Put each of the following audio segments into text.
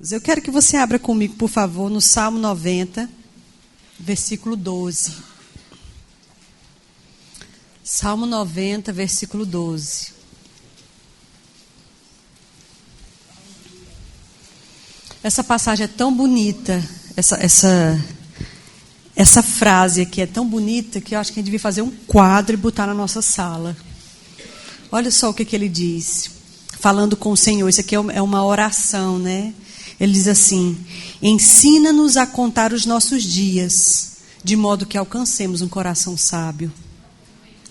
Deus. Eu quero que você abra comigo, por favor, no Salmo 90, versículo 12. Salmo 90, versículo 12. Essa passagem é tão bonita, essa frase aqui é tão bonita que eu acho que a gente devia fazer um quadro e botar na nossa sala. Olha só o que ele diz, falando com o Senhor. Isso aqui é uma oração, né? Ele diz assim: ensina-nos a contar os nossos dias, de modo que alcancemos um coração sábio.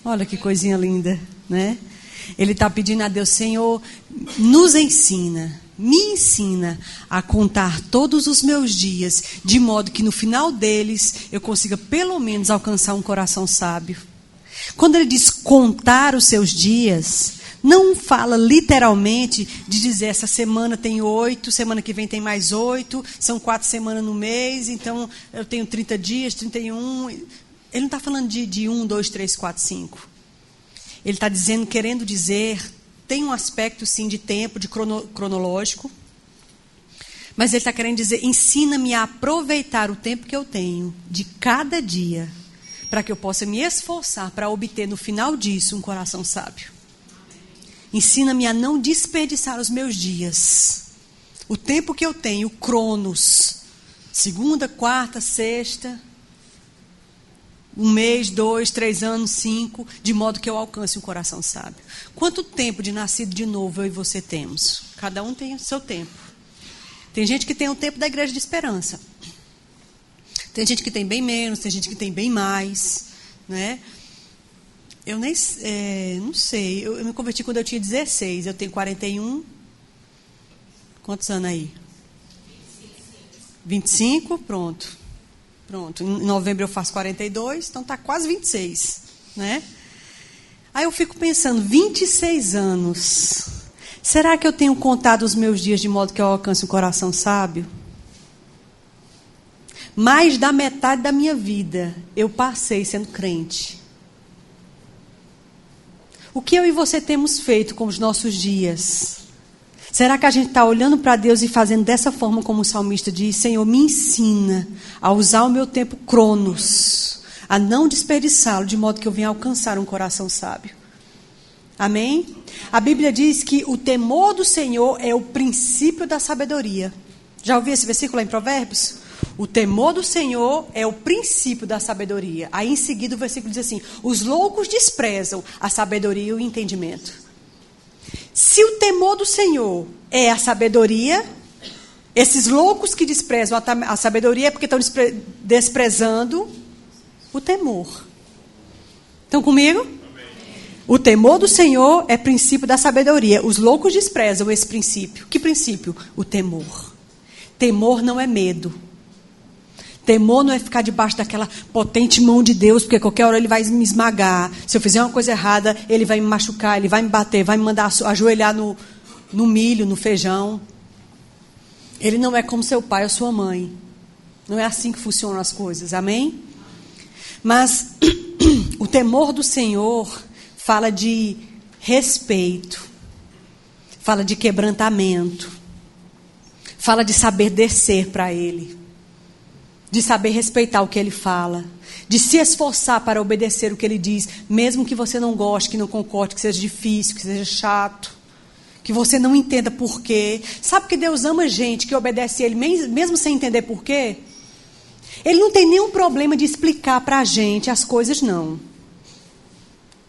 Olha que coisinha linda, né? Ele está pedindo a Deus: Senhor, nos ensina, me ensina a contar todos os meus dias, de modo que no final deles eu consiga pelo menos alcançar um coração sábio. Quando ele diz contar os seus dias, não fala literalmente de dizer essa semana tem 8, semana que vem tem mais 8, são 4 semanas no mês, então eu tenho 30 dias, 31. Ele não está falando de 1, 2, 3, 4, 5. Ele está querendo dizer, tem um aspecto sim de tempo, de cronológico, mas ele está querendo dizer, ensina-me a aproveitar o tempo que eu tenho de cada dia, para que eu possa me esforçar para obter no final disso um coração sábio. Ensina-me a não desperdiçar os meus dias. O tempo que eu tenho, cronos, segunda, quarta, sexta, 1 mês, 2, 3 anos, 5, de modo que eu alcance um coração sábio. Quanto tempo de nascido de novo eu e você temos? Cada um tem o seu tempo. Tem gente que tem o tempo da igreja de esperança. Tem gente que tem bem menos, tem gente que tem bem mais, né? Eu nem não sei. Eu me converti quando eu tinha 16. Eu tenho 41. Quantos anos aí? 25, pronto. Pronto. Em novembro eu faço 42, então está quase 26, né? Aí eu fico pensando, 26 anos. Será que eu tenho contado os meus dias de modo que eu alcance um coração sábio? Mais da metade da minha vida eu passei sendo crente. O que eu e você temos feito com os nossos dias? Será que a gente está olhando para Deus e fazendo dessa forma como o salmista diz: Senhor, me ensina a usar o meu tempo cronos, a não desperdiçá-lo, de modo que eu venha alcançar um coração sábio. Amém? A Bíblia diz que o temor do Senhor é o princípio da sabedoria. Já ouviu esse versículo lá em Provérbios? O temor do Senhor é o princípio da sabedoria. Aí em seguida o versículo diz assim: os loucos desprezam a sabedoria e o entendimento. Se o temor do Senhor é a sabedoria, esses loucos que desprezam a sabedoria é porque estão desprezando o temor. Estão comigo? Amém. O temor do Senhor é princípio da sabedoria. Os loucos desprezam esse princípio. Que princípio? O temor. Temor não é medo. Temor não é ficar debaixo daquela potente mão de Deus, porque qualquer hora ele vai me esmagar. Se eu fizer uma coisa errada, ele vai me machucar, ele vai me bater, vai me mandar ajoelhar no milho, no feijão. Ele não é como seu pai ou sua mãe. Não é assim que funcionam as coisas, amém? Mas o temor do Senhor fala de respeito, fala de quebrantamento, fala de saber descer para Ele, de saber respeitar o que Ele fala, de se esforçar para obedecer o que Ele diz, mesmo que você não goste, que não concorde, que seja difícil, que seja chato, que você não entenda por quê. Sabe que Deus ama gente que obedece a Ele, mesmo sem entender por quê? Ele não tem nenhum problema de explicar para a gente as coisas, não.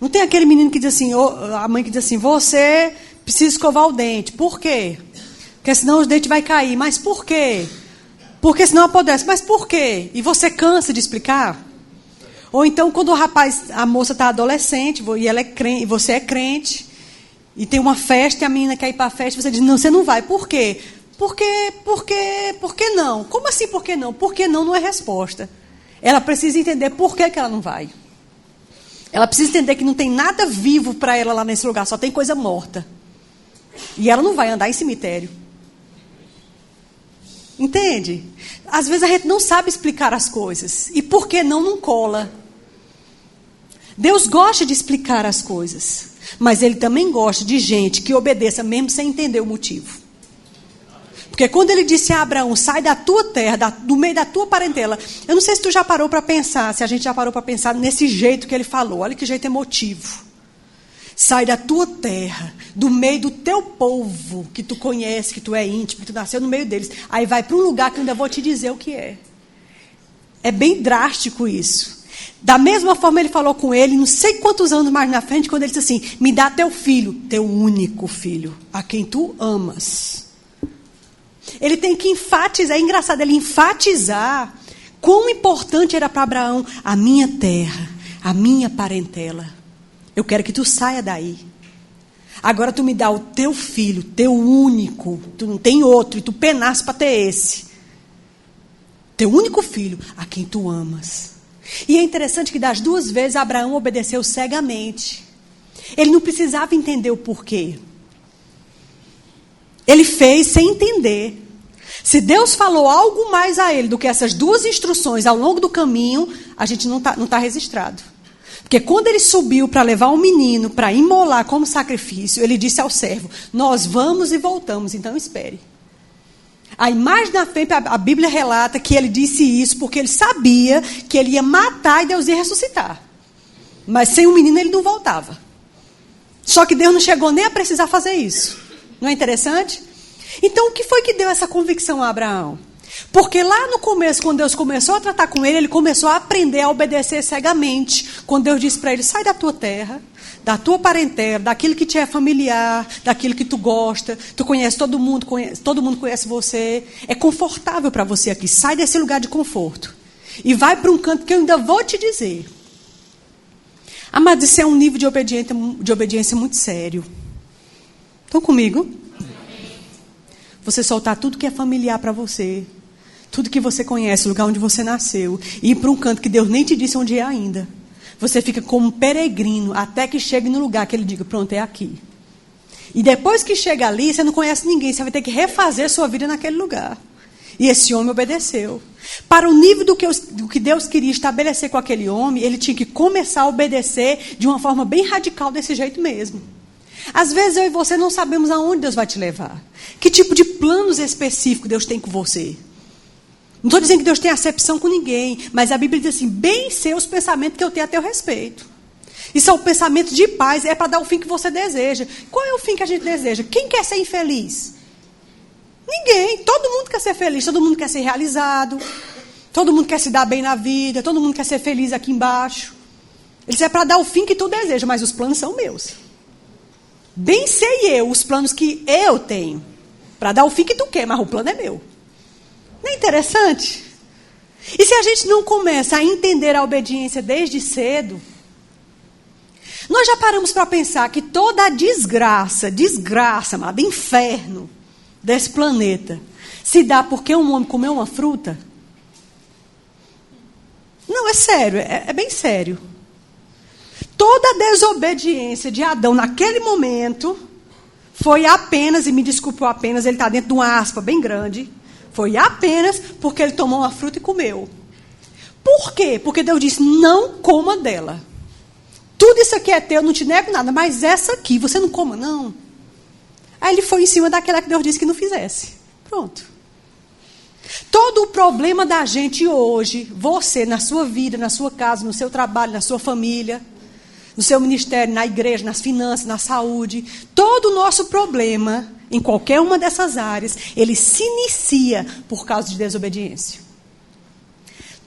Não tem aquele menino que diz assim, a mãe que diz assim, você precisa escovar o dente. Por quê? Porque senão os dentes vão cair. Mas por quê? Porque senão apodrece. Mas por quê? E você cansa de explicar? Ou então quando a moça está adolescente e ela é crente, e você é crente, e tem uma festa e a menina quer ir para a festa, você diz, não, você não vai. Por quê? Por que não? Como assim por que não? Por que não é resposta. Ela precisa entender por que ela não vai. Ela precisa entender que não tem nada vivo para ela lá nesse lugar, só tem coisa morta. E ela não vai andar em cemitério. Entende? Às vezes a gente não sabe explicar as coisas. E por que não cola. Deus gosta de explicar as coisas. Mas Ele também gosta de gente que obedeça mesmo sem entender o motivo. Porque quando ele disse a Abraão, sai da tua terra, do meio da tua parentela. Eu não sei se tu já parou para pensar, se a gente já parou para pensar nesse jeito que ele falou. Olha que jeito emotivo. Sai da tua terra, do meio do teu povo, que tu conhece, que tu é íntimo, que tu nasceu no meio deles. Aí vai para um lugar que eu ainda vou te dizer o que é. É bem drástico isso. Da mesma forma ele falou com ele, não sei quantos anos mais na frente, quando ele disse assim, me dá teu filho, teu único filho, a quem tu amas. Ele tem que enfatizar, é engraçado ele enfatizar quão importante era para Abraão a minha terra, a minha parentela. Eu quero que tu saia daí. Agora tu me dá o teu filho, teu único, tu não tem outro, e tu penasse para ter esse. Teu único filho, a quem tu amas. E é interessante que das duas vezes Abraão obedeceu cegamente. Ele não precisava entender o porquê. Ele fez sem entender. Se Deus falou algo mais a ele do que essas duas instruções ao longo do caminho, a gente não tá registrado. Porque quando ele subiu para levar um menino para imolar como sacrifício, ele disse ao servo, nós vamos e voltamos, então espere. Aí mais na frente a Bíblia relata que ele disse isso porque ele sabia que ele ia matar e Deus ia ressuscitar. Mas sem o menino ele não voltava. Só que Deus não chegou nem a precisar fazer isso. Não é interessante? Então o que foi que deu essa convicção a Abraão? Porque lá no começo, quando Deus começou a tratar com ele começou a aprender a obedecer cegamente. Quando Deus disse para ele, sai da tua terra, da tua parentela, daquilo que te é familiar, daquilo que tu gosta, tu conhece todo mundo conhece você, é confortável para você aqui, sai desse lugar de conforto e vai para um canto que eu ainda vou te dizer. Amado, isso é um nível de obediência muito sério. Estão comigo? Você soltar tudo que é familiar para você, tudo que você conhece, o lugar onde você nasceu, e ir para um canto que Deus nem te disse onde é ainda. Você fica como um peregrino até que chegue no lugar que ele diga, pronto, é aqui. E depois que chega ali, você não conhece ninguém, você vai ter que refazer sua vida naquele lugar. E esse homem obedeceu. Para o nível do que Deus queria estabelecer com aquele homem, ele tinha que começar a obedecer de uma forma bem radical, desse jeito mesmo. Às vezes eu e você não sabemos aonde Deus vai te levar. Que tipo de planos específicos Deus tem com você. Não estou dizendo que Deus tem acepção com ninguém, mas a Bíblia diz assim, bem sei os pensamentos que eu tenho a teu respeito. E são pensamentos de paz, é para dar o fim que você deseja. Qual é o fim que a gente deseja? Quem quer ser infeliz? Ninguém. Todo mundo quer ser feliz, todo mundo quer ser realizado, todo mundo quer se dar bem na vida, todo mundo quer ser feliz aqui embaixo. Eles é para dar o fim que tu deseja, mas os planos são meus. Bem sei eu os planos que eu tenho. Para dar o fim que tu quer, mas o plano é meu. Não é interessante? E se a gente não começa a entender a obediência desde cedo, nós já paramos para pensar que toda a desgraça, amado, inferno desse planeta, se dá porque um homem comeu uma fruta? Não, é sério, é bem sério. Toda a desobediência de Adão naquele momento foi apenas, e me desculpe o apenas, ele está dentro de uma aspa bem grande, foi apenas porque ele tomou uma fruta e comeu. Por quê? Porque Deus disse, não coma dela. Tudo isso aqui é teu, não te nego nada, mas essa aqui, você não coma, não. Aí ele foi em cima daquela que Deus disse que não fizesse. Pronto. Todo o problema da gente hoje, você, na sua vida, na sua casa, no seu trabalho, na sua família, no seu ministério, na igreja, nas finanças, na saúde, todo o nosso problema, em qualquer uma dessas áreas, ele se inicia por causa de desobediência.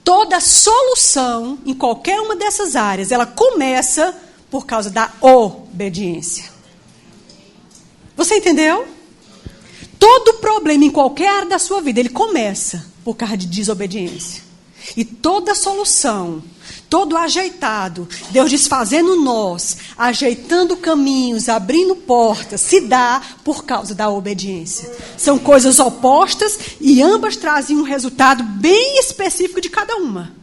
Toda solução, em qualquer uma dessas áreas, ela começa por causa da obediência. Você entendeu? Todo problema em qualquer área da sua vida, ele começa por causa de desobediência. E toda solução, todo ajeitado, Deus desfazendo nós, ajeitando caminhos, abrindo portas, se dá por causa da obediência. São coisas opostas e ambas trazem um resultado bem específico de cada uma.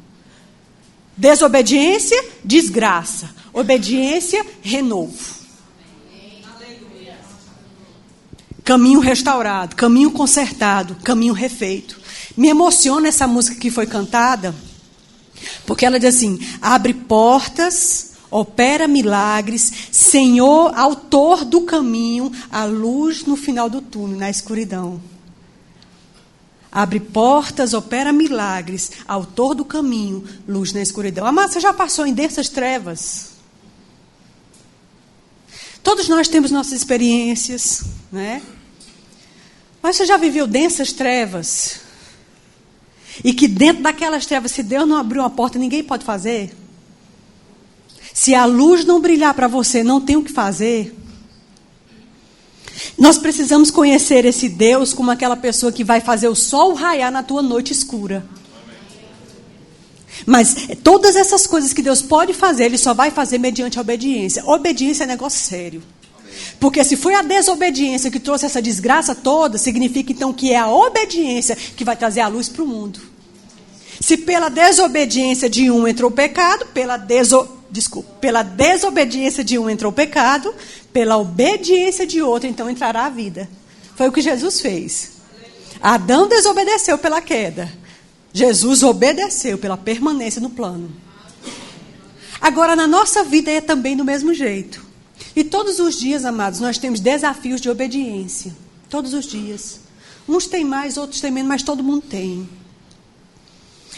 Desobediência, desgraça. Obediência, renovo. Caminho restaurado, caminho consertado, caminho refeito. Me emociona essa música que foi cantada, porque ela diz assim, abre portas, opera milagres, Senhor, autor do caminho, a luz no final do túnel, na escuridão. Abre portas, opera milagres, autor do caminho, luz na escuridão. Amado, você já passou em densas trevas? Todos nós temos nossas experiências, né? Mas você já viveu densas trevas? E que dentro daquelas trevas, se Deus não abrir uma porta, ninguém pode fazer? Se a luz não brilhar para você, não tem o que fazer? Nós precisamos conhecer esse Deus como aquela pessoa que vai fazer o sol raiar na tua noite escura. Mas todas essas coisas que Deus pode fazer, Ele só vai fazer mediante a obediência. Obediência é negócio sério. Porque se foi a desobediência que trouxe essa desgraça toda, significa então que é a obediência que vai trazer a luz para o mundo. Se pela desobediência de um entrou o pecado, pela desobediência de um entrou o pecado, pela obediência de outro, então entrará a vida. Foi o que Jesus fez. Adão desobedeceu pela queda. Jesus obedeceu pela permanência no plano. Agora, na nossa vida é também do mesmo jeito. E todos os dias, amados, nós temos desafios de obediência. Todos os dias. Uns têm mais, outros têm menos, mas todo mundo tem.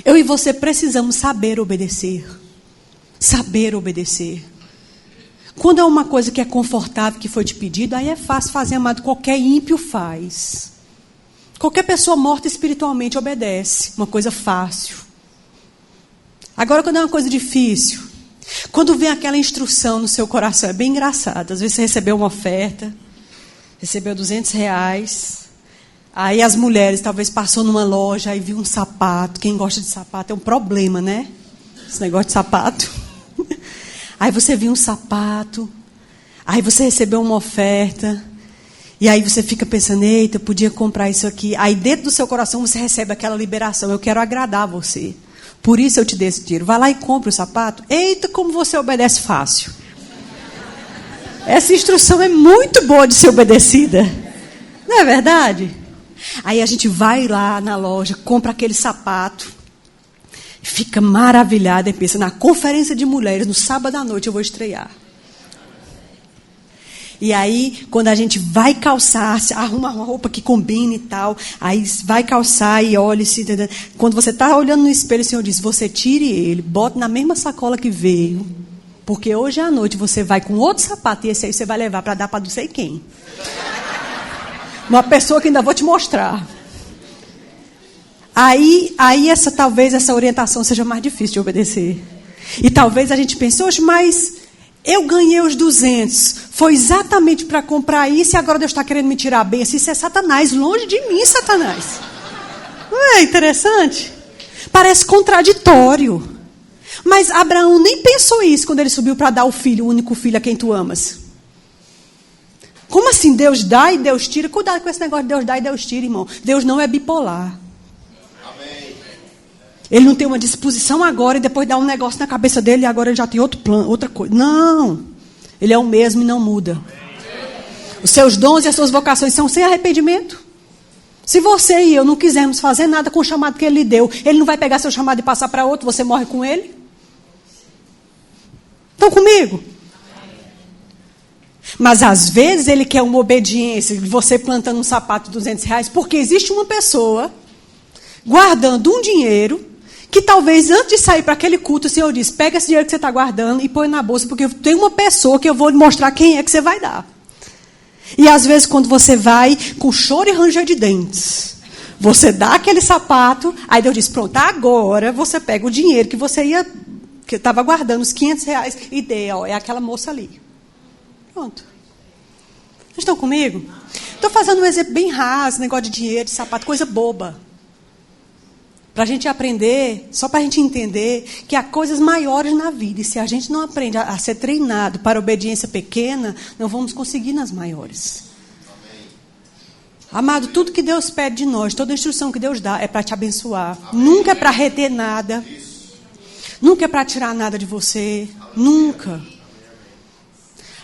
Eu e você precisamos saber obedecer. Saber obedecer. Quando é uma coisa que é confortável, que foi te pedido, aí é fácil fazer, amado. Qualquer ímpio faz. Qualquer pessoa morta espiritualmente obedece. Uma coisa fácil. Agora, quando é uma coisa difícil, quando vem aquela instrução no seu coração, é bem engraçado. Às vezes você recebeu uma oferta, recebeu R$200. Aí as mulheres talvez passou numa loja e viu um sapato. Quem gosta de sapato é um problema, né? Esse negócio de sapato. Aí você viu um sapato. Aí você recebeu uma oferta. E aí você fica pensando, eita, eu podia comprar isso aqui. Aí dentro do seu coração você recebe aquela liberação. Eu quero agradar você. Por isso eu te dei esse dinheiro. Vai lá e compra o sapato. Eita, como você obedece fácil. Essa instrução é muito boa de ser obedecida. Não é verdade? Aí a gente vai lá na loja, compra aquele sapato. Fica maravilhada e pensa, na conferência de mulheres, no sábado à noite eu vou estrear. E aí, quando a gente vai calçar, arruma uma roupa que combine e tal, aí vai calçar e olha, quando você está olhando no espelho, o Senhor diz, você tire ele, bota na mesma sacola que veio, porque hoje à noite você vai com outro sapato e esse aí você vai levar para dar para não sei quem. Uma pessoa que ainda vou te mostrar. Aí talvez essa orientação seja mais difícil de obedecer. E talvez a gente pense, hoje, mas eu ganhei os 200. Foi exatamente para comprar isso e agora Deus está querendo me tirar a bênção. Isso é Satanás. Longe de mim, Satanás. Não é interessante? Parece contraditório. Mas Abraão nem pensou isso quando ele subiu para dar o filho, o único filho a quem tu amas. Como assim Deus dá e Deus tira? Cuidado com esse negócio de Deus dá e Deus tira, irmão. Deus não é bipolar. Ele não tem uma disposição agora e depois dá um negócio na cabeça dele e agora ele já tem outro plano, outra coisa. Não. Ele é o mesmo e não muda. Os seus dons e as suas vocações são sem arrependimento. Se você e eu não quisermos fazer nada com o chamado que ele lhe deu, ele não vai pegar seu chamado e passar para outro, você morre com ele? Estão comigo? Mas às vezes ele quer uma obediência, você plantando um sapato de R$200, porque existe uma pessoa guardando um dinheiro que talvez antes de sair para aquele culto, o Senhor diz, pega esse dinheiro que você está guardando e põe na bolsa, porque tem uma pessoa que eu vou lhe mostrar quem é que você vai dar. E às vezes quando você vai com choro e ranger de dentes, você dá aquele sapato, aí Deus diz, pronto, agora você pega o dinheiro que você que estava guardando, os R$500, e dê, ó, é aquela moça ali. Pronto. Vocês estão comigo? Estou fazendo um exemplo bem raso, negócio de dinheiro, de sapato, coisa boba. Para a gente aprender, só para a gente entender que há coisas maiores na vida. E se a gente não aprende a ser treinado para obediência pequena, não vamos conseguir nas maiores. Amém. Amado, tudo que Deus pede de nós, toda instrução que Deus dá é para te abençoar. Amém. Nunca é para reter nada. Isso. Nunca é para tirar nada de você. Amém. Nunca.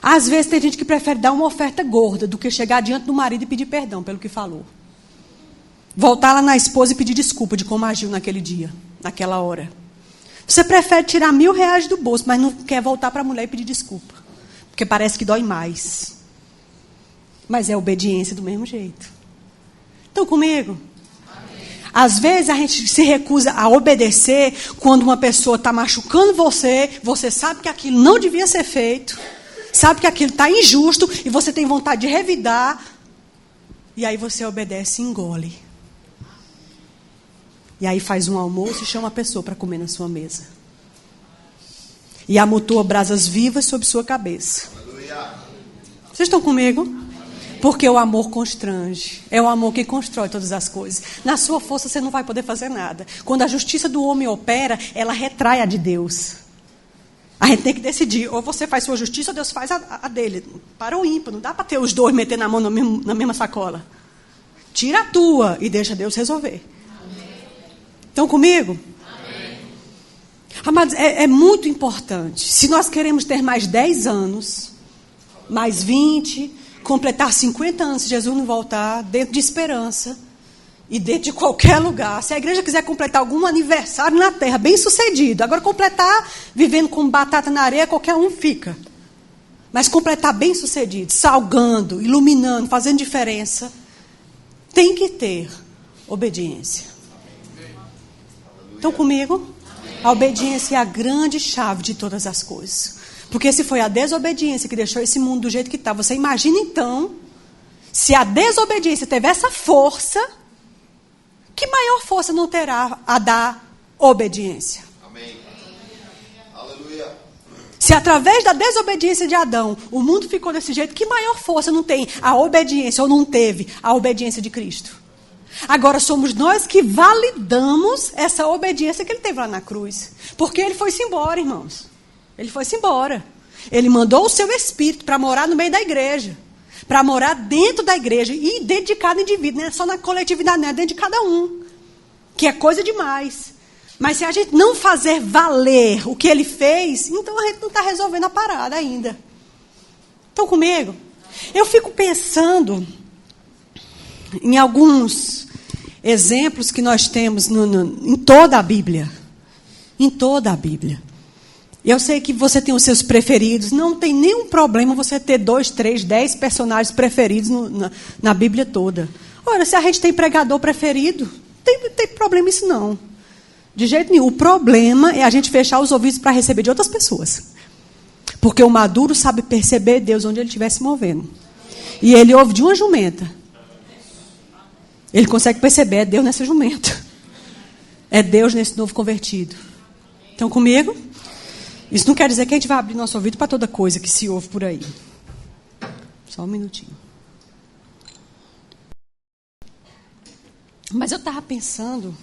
Às vezes tem gente que prefere dar uma oferta gorda do que chegar diante do marido e pedir perdão pelo que falou. Voltar lá na esposa e pedir desculpa de como agiu naquele dia, naquela hora. Você prefere tirar R$1.000 do bolso, mas não quer voltar para a mulher e pedir desculpa. Porque parece que dói mais. Mas é obediência do mesmo jeito. Estão comigo? Amém. Às vezes a gente se recusa a obedecer quando uma pessoa está machucando você, você sabe que aquilo não devia ser feito, sabe que aquilo está injusto e você tem vontade de revidar, e aí você obedece e engole. E aí faz um almoço e chama a pessoa para comer na sua mesa. E amontoa brasas vivas sobre sua cabeça. Vocês estão comigo? Porque o amor constrange. É o amor que constrói todas as coisas. Na sua força você não vai poder fazer nada. Quando a justiça do homem opera, ela retrai a de Deus. A gente tem que decidir. Ou você faz sua justiça ou Deus faz a dele. Para o ímpio. Não dá para ter os dois metendo a mão na mesma sacola. Tira a tua e deixa Deus resolver. Estão comigo? Amados, é muito importante. Se nós queremos ter mais 10 anos, mais 20, completar 50 anos se Jesus não voltar, dentro de esperança e dentro de qualquer lugar. Se a igreja quiser completar algum aniversário na terra, bem sucedido. Agora completar vivendo com batata na areia, qualquer um fica. Mas completar bem sucedido, salgando, iluminando, fazendo diferença, tem que ter obediência. Estão comigo? A obediência é a grande chave de todas as coisas. Porque se foi a desobediência que deixou esse mundo do jeito que está, você imagina então, se a desobediência teve essa força, que maior força não terá a da obediência? Amém. Aleluia. Se através da desobediência de Adão, o mundo ficou desse jeito, que maior força não tem a obediência, ou não teve a obediência de Cristo? Agora somos nós que validamos essa obediência que ele teve lá na cruz. Porque ele foi-se embora, irmãos. Ele foi-se embora. Ele mandou o seu Espírito para morar no meio da igreja. Para morar dentro da igreja. E dentro de cada indivíduo. Não é só na coletividade, não é dentro de cada um. Que é coisa demais. Mas se a gente não fazer valer o que ele fez, então a gente não está resolvendo a parada ainda. Estão comigo? Eu fico pensando em alguns exemplos que nós temos em toda a Bíblia. Em toda a Bíblia. Eu sei que você tem os seus preferidos. Não tem nenhum problema você ter 2, 3, 10 personagens preferidos na Bíblia toda. Ora, se a gente tem pregador preferido, não tem problema isso não. De jeito nenhum. O problema é a gente fechar os ouvidos para receber de outras pessoas. Porque o maduro sabe perceber Deus onde ele estiver se movendo. E ele ouve de uma jumenta. Ele consegue perceber, é Deus nessa jumenta. É Deus nesse novo convertido. Estão comigo? Isso não quer dizer que a gente vai abrir nosso ouvido para toda coisa que se ouve por aí. Só um minutinho. Mas eu estava pensando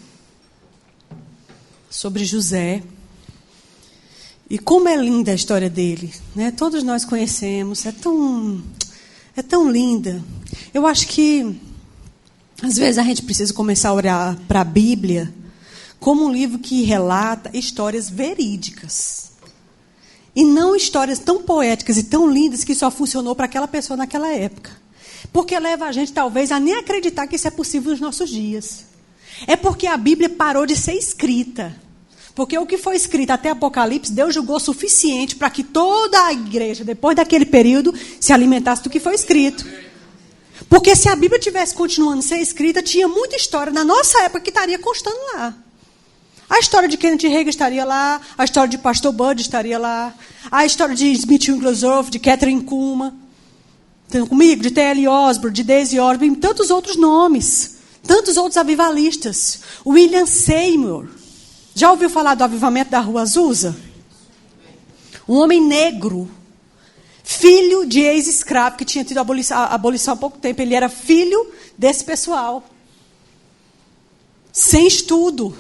sobre José. E como é linda a história dele. Né? Todos nós conhecemos. É tão linda. Eu acho que às vezes a gente precisa começar a olhar para a Bíblia como um livro que relata histórias verídicas. E não histórias tão poéticas e tão lindas que só funcionou para aquela pessoa naquela época. Porque leva a gente, talvez, a nem acreditar que isso é possível nos nossos dias. É porque a Bíblia parou de ser escrita. Porque o que foi escrito até Apocalipse, Deus julgou suficiente para que toda a igreja, depois daquele período, se alimentasse do que foi escrito. Porque se a Bíblia tivesse continuando a ser escrita, tinha muita história na nossa época que estaria constando lá. A história de Kenneth Hagin estaria lá, a história de Pastor Bud estaria lá, a história de Smith Wigglesworth, de Catherine Kuhlman, estão comigo? De T.L. Osborne, de Daisy Osborne, tantos outros nomes, tantos outros avivalistas. William Seymour. Já ouviu falar do avivamento da Rua Azusa? Um homem negro, filho de ex-escravo, que tinha tido abolição há pouco tempo. Ele era filho desse pessoal. Sem estudo.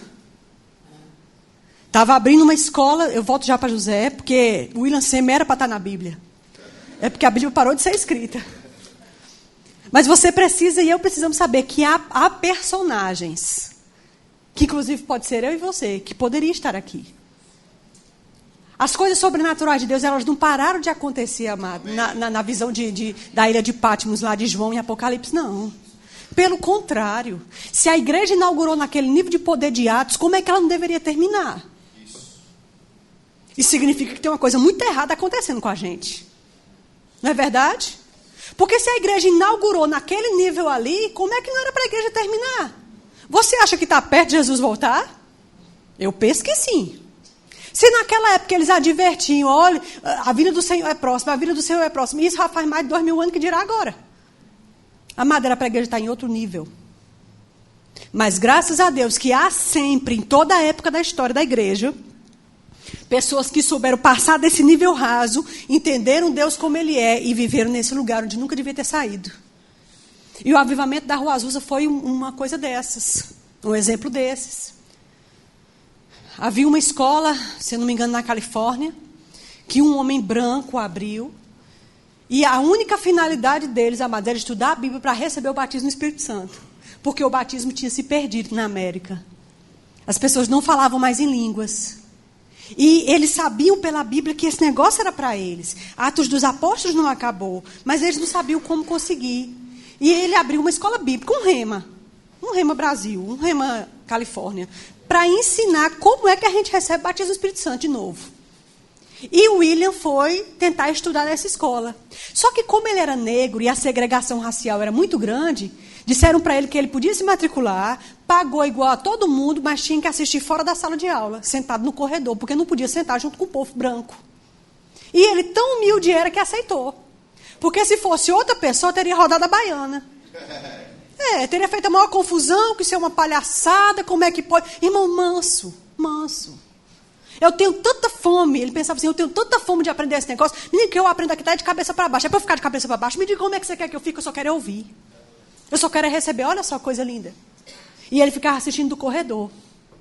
Estava abrindo uma escola, eu volto já para José, porque o William Seymour era para estar na Bíblia. É porque a Bíblia parou de ser escrita. Mas você precisa e eu precisamos saber que há personagens, que inclusive pode ser eu e você, que poderia estar aqui. As coisas sobrenaturais de Deus, elas não pararam de acontecer, amado, na visão da ilha de Patmos, lá de João em Apocalipse, não. Pelo contrário, se a igreja inaugurou naquele nível de poder de Atos, como é que ela não deveria terminar? Isso significa que tem uma coisa muito errada acontecendo com a gente. Não é verdade? Porque se a igreja inaugurou naquele nível ali, como é que não era para a igreja terminar? Você acha que está perto de Jesus voltar? Eu penso que sim. Se naquela época eles advertiam, olha, a vinda do Senhor é próxima, a vinda do Senhor é próxima. Isso já faz mais de 2000 anos, que dirá agora. A madeira para a igreja está em outro nível. Mas graças a Deus que há sempre, em toda a época da história da igreja, pessoas que souberam passar desse nível raso, entenderam Deus como Ele é e viveram nesse lugar onde nunca devia ter saído. E o avivamento da Rua Azusa foi uma coisa dessas, um exemplo desses. Havia uma escola, se não me engano, na Califórnia, que um homem branco abriu, e a única finalidade deles, amados, era estudar a Bíblia para receber o batismo no Espírito Santo. Porque o batismo tinha se perdido na América. As pessoas não falavam mais em línguas. E eles sabiam pela Bíblia que esse negócio era para eles. Atos dos Apóstolos não acabou, mas eles não sabiam como conseguir. E ele abriu uma escola bíblica, um Rema Brasil, um Rema Califórnia, para ensinar como é que a gente recebe o batismo do Espírito Santo de novo. E o William foi tentar estudar nessa escola. Só que como ele era negro e a segregação racial era muito grande, disseram para ele que ele podia se matricular, pagou igual a todo mundo, mas tinha que assistir fora da sala de aula, sentado no corredor, porque não podia sentar junto com o povo branco. E ele tão humilde era que aceitou. Porque se fosse outra pessoa, teria rodado a baiana. Teria feito a maior confusão, que isso é uma palhaçada, como é que pode... Irmão, manso. Eu tenho tanta fome, ele pensava assim, eu tenho tanta fome de aprender esse negócio, nem que eu aprenda aqui, tá de cabeça para baixo. É para eu ficar de cabeça para baixo? Me diga como é que você quer que eu fique, eu só quero ouvir. Eu só quero receber, olha só, coisa linda. E ele ficava assistindo do corredor,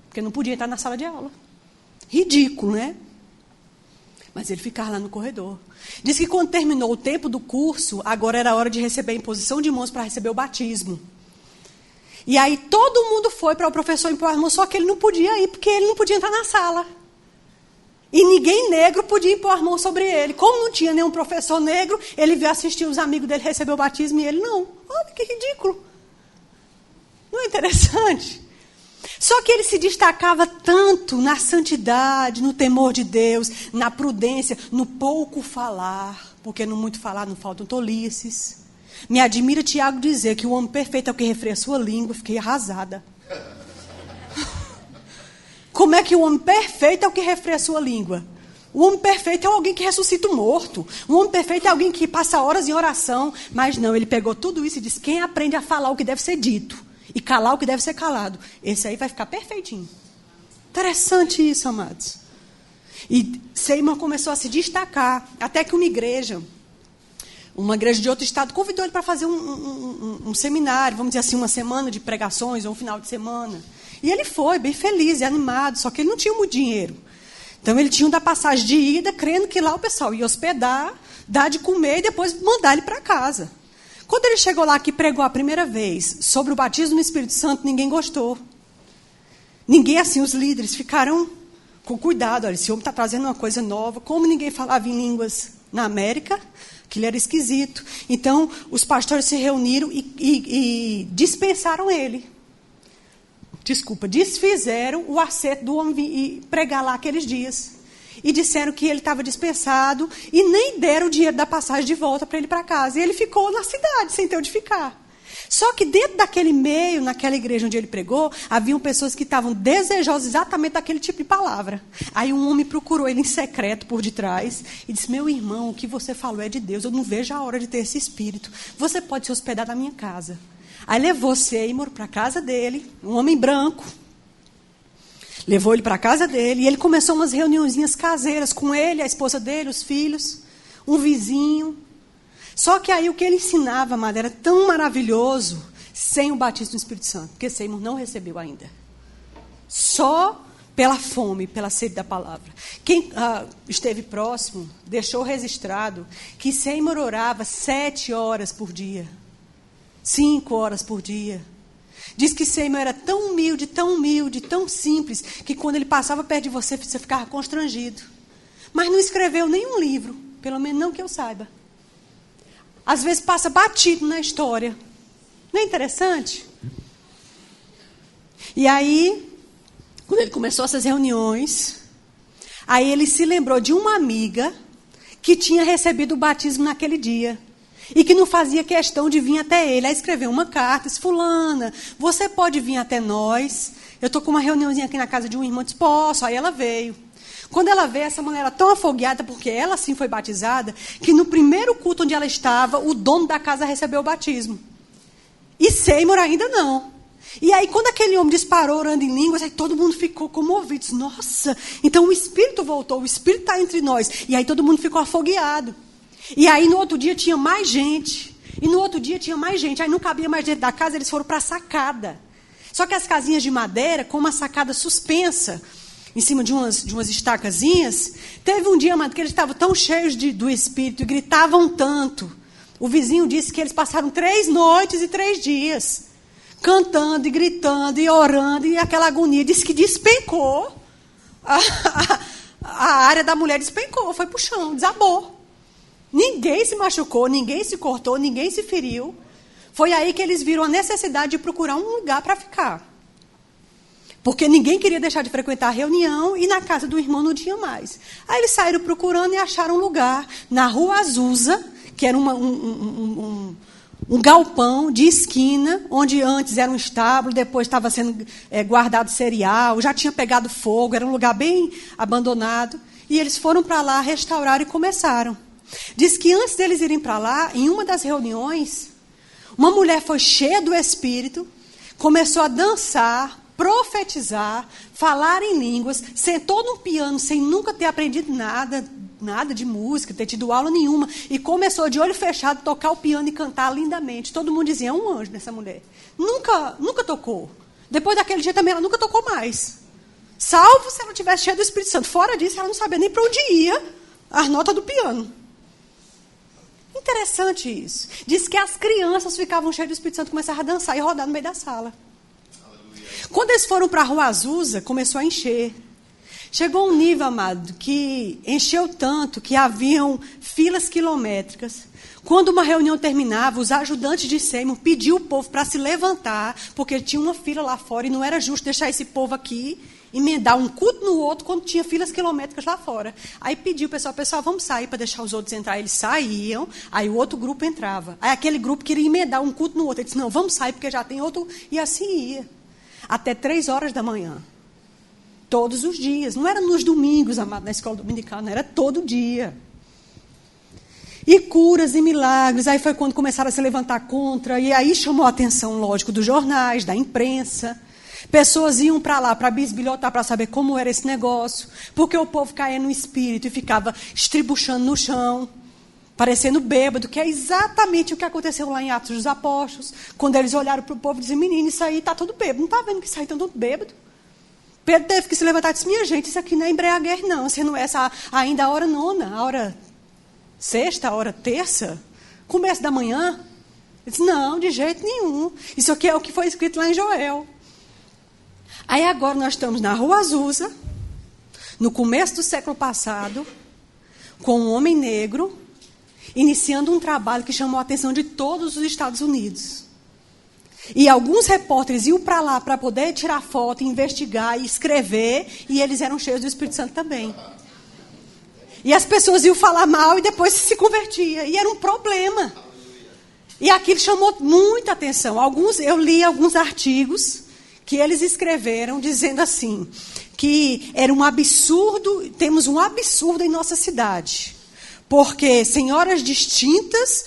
porque não podia entrar na sala de aula. Ridículo, né? Mas ele ficava lá no corredor. Diz que quando terminou o tempo do curso, agora era a hora de receber a imposição de mãos para receber o batismo. E aí todo mundo foi para o professor impor as mãos, só que ele não podia ir, porque ele não podia entrar na sala. E ninguém negro podia impor as mãos sobre ele. Como não tinha nenhum professor negro, ele veio assistir os amigos dele receber o batismo e ele não. Olha que ridículo. Não é interessante? Só que ele se destacava tanto na santidade, no temor de Deus, na prudência, no pouco falar, porque no muito falar não faltam tolices. Me admira Tiago dizer que o homem perfeito é o que refreia a sua língua. Fiquei arrasada. Como é que o homem perfeito é o que refreia a sua língua? O homem perfeito é alguém que ressuscita o morto. O homem perfeito é alguém que passa horas em oração. Mas não, ele pegou tudo isso e disse, quem aprende a falar o que deve ser dito e calar o que deve ser calado, esse aí vai ficar perfeitinho. Interessante isso, amados. E Seymour começou a se destacar, até que uma igreja de outro estado convidou ele para fazer um seminário, vamos dizer assim, uma semana de pregações ou um final de semana. E ele foi, bem feliz e animado, só que ele não tinha muito dinheiro. Então ele tinha da passagem de ida, crendo que lá o pessoal ia hospedar, dar de comer e depois mandar ele para casa. Quando ele chegou lá que pregou a primeira vez sobre o batismo no Espírito Santo, ninguém gostou. Ninguém, assim, os líderes ficaram com cuidado. Olha, esse homem está trazendo uma coisa nova. Como ninguém falava em línguas na América, aquilo era esquisito. Então, os pastores se reuniram e dispensaram ele. Desfizeram o acerto do homem vir pregar lá aqueles dias. E disseram que ele estava dispensado e nem deram o dinheiro da passagem de volta para ele ir para casa. E ele ficou na cidade, sem ter onde ficar. Só que dentro daquele meio, naquela igreja onde ele pregou, haviam pessoas que estavam desejosas exatamente daquele tipo de palavra. Aí um homem procurou ele em secreto por detrás e disse, meu irmão, o que você falou é de Deus, eu não vejo a hora de ter esse espírito. Você pode se hospedar na minha casa. Aí levou Seymour para a casa dele, um homem branco. Levou ele para a casa dele e ele começou umas reuniõezinhas caseiras com ele, a esposa dele, os filhos, um vizinho. Só que aí o que ele ensinava, amada, era tão maravilhoso sem o batismo do Espírito Santo, porque Seymour não recebeu ainda. Só pela fome, pela sede da palavra. Quem esteve próximo deixou registrado que Seymour orava 7 horas por dia, 5 horas por dia. Diz que Seymour era tão humilde, tão simples, que quando ele passava perto de você, você ficava constrangido. Mas não escreveu nenhum livro, pelo menos não que eu saiba. Às vezes passa batido na história. Não é interessante? E aí, quando ele começou essas reuniões, aí ele se lembrou de uma amiga que tinha recebido o batismo naquele dia. E que não fazia questão de vir até ele. Aí escreveu uma carta, disse, fulana, você pode vir até nós? Eu estou com uma reuniãozinha aqui na casa de um irmão, disse, posso. Aí ela veio. Quando ela veio, essa mulher era tão afogueada, porque ela sim foi batizada, que no primeiro culto onde ela estava, o dono da casa recebeu o batismo. E Seymour ainda não. E aí, quando aquele homem disparou orando em línguas, aí todo mundo ficou comovido. Disse, nossa, então o Espírito voltou, o Espírito está entre nós. E aí todo mundo ficou afogueado. E aí no outro dia tinha mais gente. E no outro dia tinha mais gente. Aí não cabia mais dentro da casa, eles foram para a sacada. Só que as casinhas de madeira, com uma sacada suspensa, em cima de umas estacazinhas, teve um dia, amado, que eles estavam tão cheios do Espírito e gritavam tanto. O vizinho disse que eles passaram 3 noites e 3 dias, cantando e gritando e orando, e aquela agonia. Disse que despencou. A área da mulher despencou, foi para o chão, desabou. Ninguém se machucou, ninguém se cortou, ninguém se feriu. Foi aí que eles viram a necessidade de procurar um lugar para ficar. Porque ninguém queria deixar de frequentar a reunião e na casa do irmão não tinha mais. Aí eles saíram procurando e acharam um lugar na Rua Azusa, que era um galpão de esquina, onde antes era um estábulo, depois estava sendo guardado cereal, já tinha pegado fogo, era um lugar bem abandonado. E eles foram para lá, restauraram e começaram. Diz que antes deles irem para lá, em uma das reuniões, uma mulher foi cheia do Espírito, começou a dançar, profetizar, falar em línguas, sentou num piano sem nunca ter aprendido nada de música, ter tido aula nenhuma, e começou de olho fechado a tocar o piano e cantar lindamente. Todo mundo dizia, é um anjo nessa mulher. Nunca tocou. Depois daquele dia também ela nunca tocou mais. Salvo se ela tivesse cheia do Espírito Santo. Fora disso, ela não sabia nem para onde ia as notas do piano. Interessante isso. Diz que as crianças ficavam cheias do Espírito Santo, começavam a dançar e rodar no meio da sala. Quando eles foram para a Rua Azusa, começou a encher. Chegou um nível, amado, que encheu tanto que haviam filas quilométricas. Quando uma reunião terminava, os ajudantes de Seymour pediam o povo para se levantar, porque tinha uma fila lá fora e não era justo deixar esse povo aqui, emendar um culto no outro quando tinha filas quilométricas lá fora. Aí pediu o pessoal, vamos sair para deixar os outros entrar. Eles saíam, aí o outro grupo entrava. Aí aquele grupo queria emendar um culto no outro. Ele disse, não, vamos sair porque já tem outro. E assim ia. Até 3 horas da manhã. Todos os dias. Não era nos domingos, amado, na escola dominical, não, era todo dia. E curas e milagres. Aí foi quando começaram a se levantar contra. E aí chamou a atenção, lógico, dos jornais, da imprensa. Pessoas iam para lá para bisbilhotar, para saber como era esse negócio. Porque o povo caía no espírito e ficava estribuchando no chão, parecendo bêbado, que é exatamente o que aconteceu lá em Atos dos Apóstolos. Quando eles olharam para o povo e disseram, menino, isso aí está todo bêbado. Não está vendo que isso aí está todo bêbado? Pedro teve que se levantar e disse, minha gente, isso aqui não é embriaguez, não. Se não é ainda a hora 9ª, a hora 6ª, a hora 3ª, começo da manhã. Ele disse, não, de jeito nenhum. Isso aqui é o que foi escrito lá em Joel. Aí agora nós estamos na Rua Azusa, no começo do século passado, com um homem negro, iniciando um trabalho que chamou a atenção de todos os Estados Unidos. E alguns repórteres iam para lá para poder tirar foto, investigar e escrever, e eles eram cheios do Espírito Santo também. E as pessoas iam falar mal e depois se convertia. E era um problema. E aquilo chamou muita atenção. Eu li alguns artigos que eles escreveram dizendo assim, que era um absurdo, temos um absurdo em nossa cidade. Porque senhoras distintas,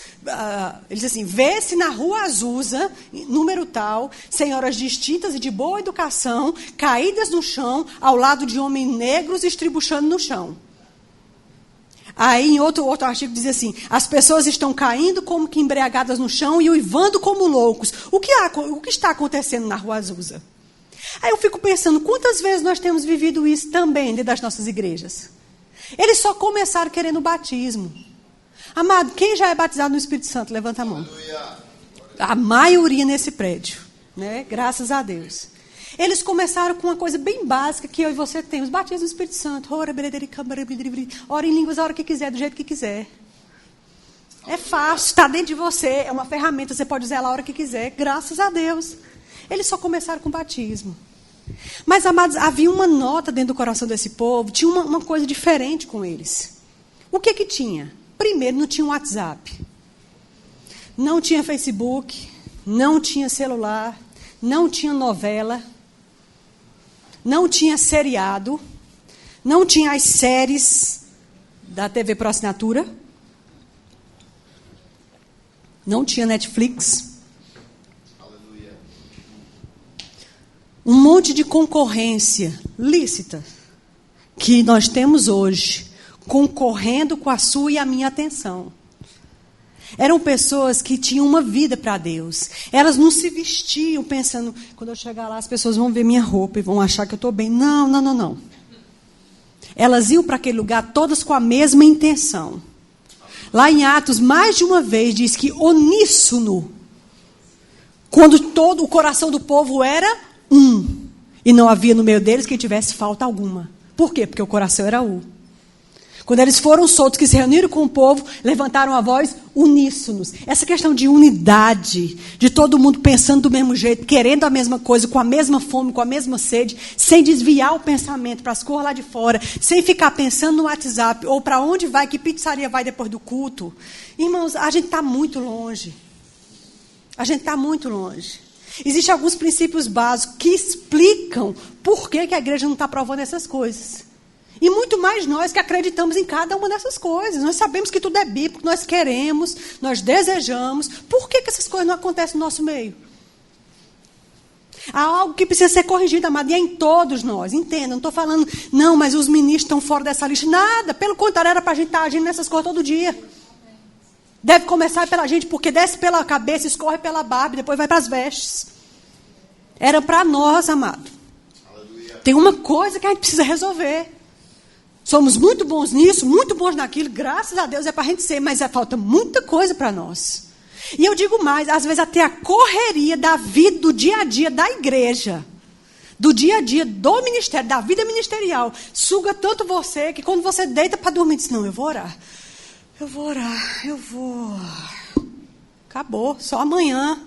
eles dizem assim, vê-se na Rua Azusa, número tal, senhoras distintas e de boa educação, caídas no chão, ao lado de homens negros estribuchando no chão. Aí, em outro artigo, diz assim, as pessoas estão caindo como que embriagadas no chão e uivando como loucos. O que está acontecendo na Rua Azusa? Aí eu fico pensando, quantas vezes nós temos vivido isso também dentro das nossas igrejas? Eles só começaram querendo o batismo. Amado, quem já é batizado no Espírito Santo? Levanta a mão. A maioria nesse prédio, né? Graças a Deus. Eles começaram com uma coisa bem básica que eu e você temos. Batismo no Espírito Santo. Ora em línguas a hora que quiser, do jeito que quiser. É fácil, está dentro de você. É uma ferramenta, você pode usar ela a hora que quiser. Graças a Deus. Eles só começaram com batismo. Mas, amados, havia uma nota dentro do coração desse povo. Tinha uma coisa diferente com eles. O que tinha? Primeiro, não tinha um WhatsApp. Não tinha Facebook, não tinha celular, não tinha novela, não tinha seriado, não tinha as séries da TV por assinatura, não tinha Netflix. Um monte de concorrência lícita que nós temos hoje, concorrendo com a sua e a minha atenção. Eram pessoas que tinham uma vida para Deus. Elas não se vestiam pensando, quando eu chegar lá as pessoas vão ver minha roupa e vão achar que eu estou bem. Não, não, não, não. Elas iam para aquele lugar todas com a mesma intenção. Lá em Atos, mais de uma vez, diz que uníssono, quando todo o coração do povo era um. E não havia no meio deles quem tivesse falta alguma. Por quê? Porque o coração era um. Quando eles foram soltos, que se reuniram com o povo, levantaram a voz uníssonos. Essa questão de unidade, de todo mundo pensando do mesmo jeito, querendo a mesma coisa, com a mesma fome, com a mesma sede, sem desviar o pensamento para as cores lá de fora, sem ficar pensando no WhatsApp, ou para onde vai, que pizzaria vai depois do culto. Irmãos, a gente está muito longe. A gente está muito longe. Existem alguns princípios básicos que explicam por que a igreja não está provando essas coisas. E muito mais nós que acreditamos em cada uma dessas coisas. Nós sabemos que tudo é bíblico, nós queremos, nós desejamos. Por que essas coisas não acontecem no nosso meio? Há algo que precisa ser corrigido, amado, e é em todos nós. Entenda, não estou falando, não, mas os ministros estão fora dessa lista. Nada, pelo contrário, era para a gente estar agindo nessas coisas todo dia. Deve começar pela gente, porque desce pela cabeça, escorre pela barba, e depois vai para as vestes. Era para nós, amado. Aleluia. Tem uma coisa que a gente precisa resolver. Somos muito bons nisso, muito bons naquilo, graças a Deus é para a gente ser, mas falta muita coisa para nós. E eu digo mais, às vezes até a correria da vida, do dia a dia da igreja, do dia a dia do ministério, da vida ministerial, suga tanto você, que quando você deita para dormir, diz, não, eu vou orar. Acabou, só amanhã.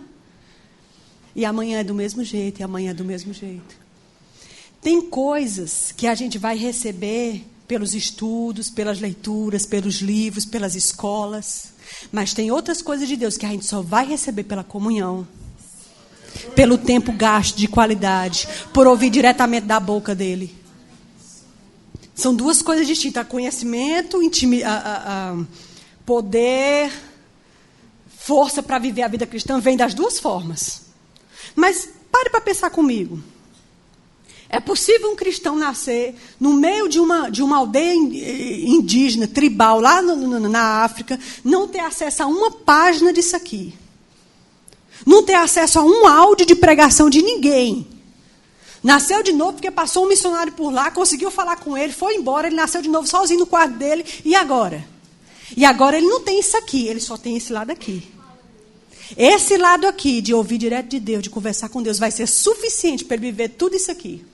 E amanhã é do mesmo jeito, e amanhã é do mesmo jeito. Tem coisas que a gente vai receber pelos estudos, pelas leituras, pelos livros, pelas escolas. Mas tem outras coisas de Deus que a gente só vai receber pela comunhão. Pelo tempo gasto de qualidade. Por ouvir diretamente da boca dele. São duas coisas distintas. Conhecimento, poder, força para viver a vida cristã vem das duas formas. Mas pare para pensar comigo. É possível um cristão nascer no meio de uma aldeia indígena, tribal, lá na África, não ter acesso a uma página disso aqui. Não ter acesso a um áudio de pregação de ninguém. Nasceu de novo porque passou um missionário por lá, conseguiu falar com ele, foi embora, ele nasceu de novo sozinho no quarto dele, e agora? E agora ele não tem isso aqui, ele só tem esse lado aqui. Esse lado aqui, de ouvir direto de Deus, de conversar com Deus, vai ser suficiente para ele viver tudo isso aqui.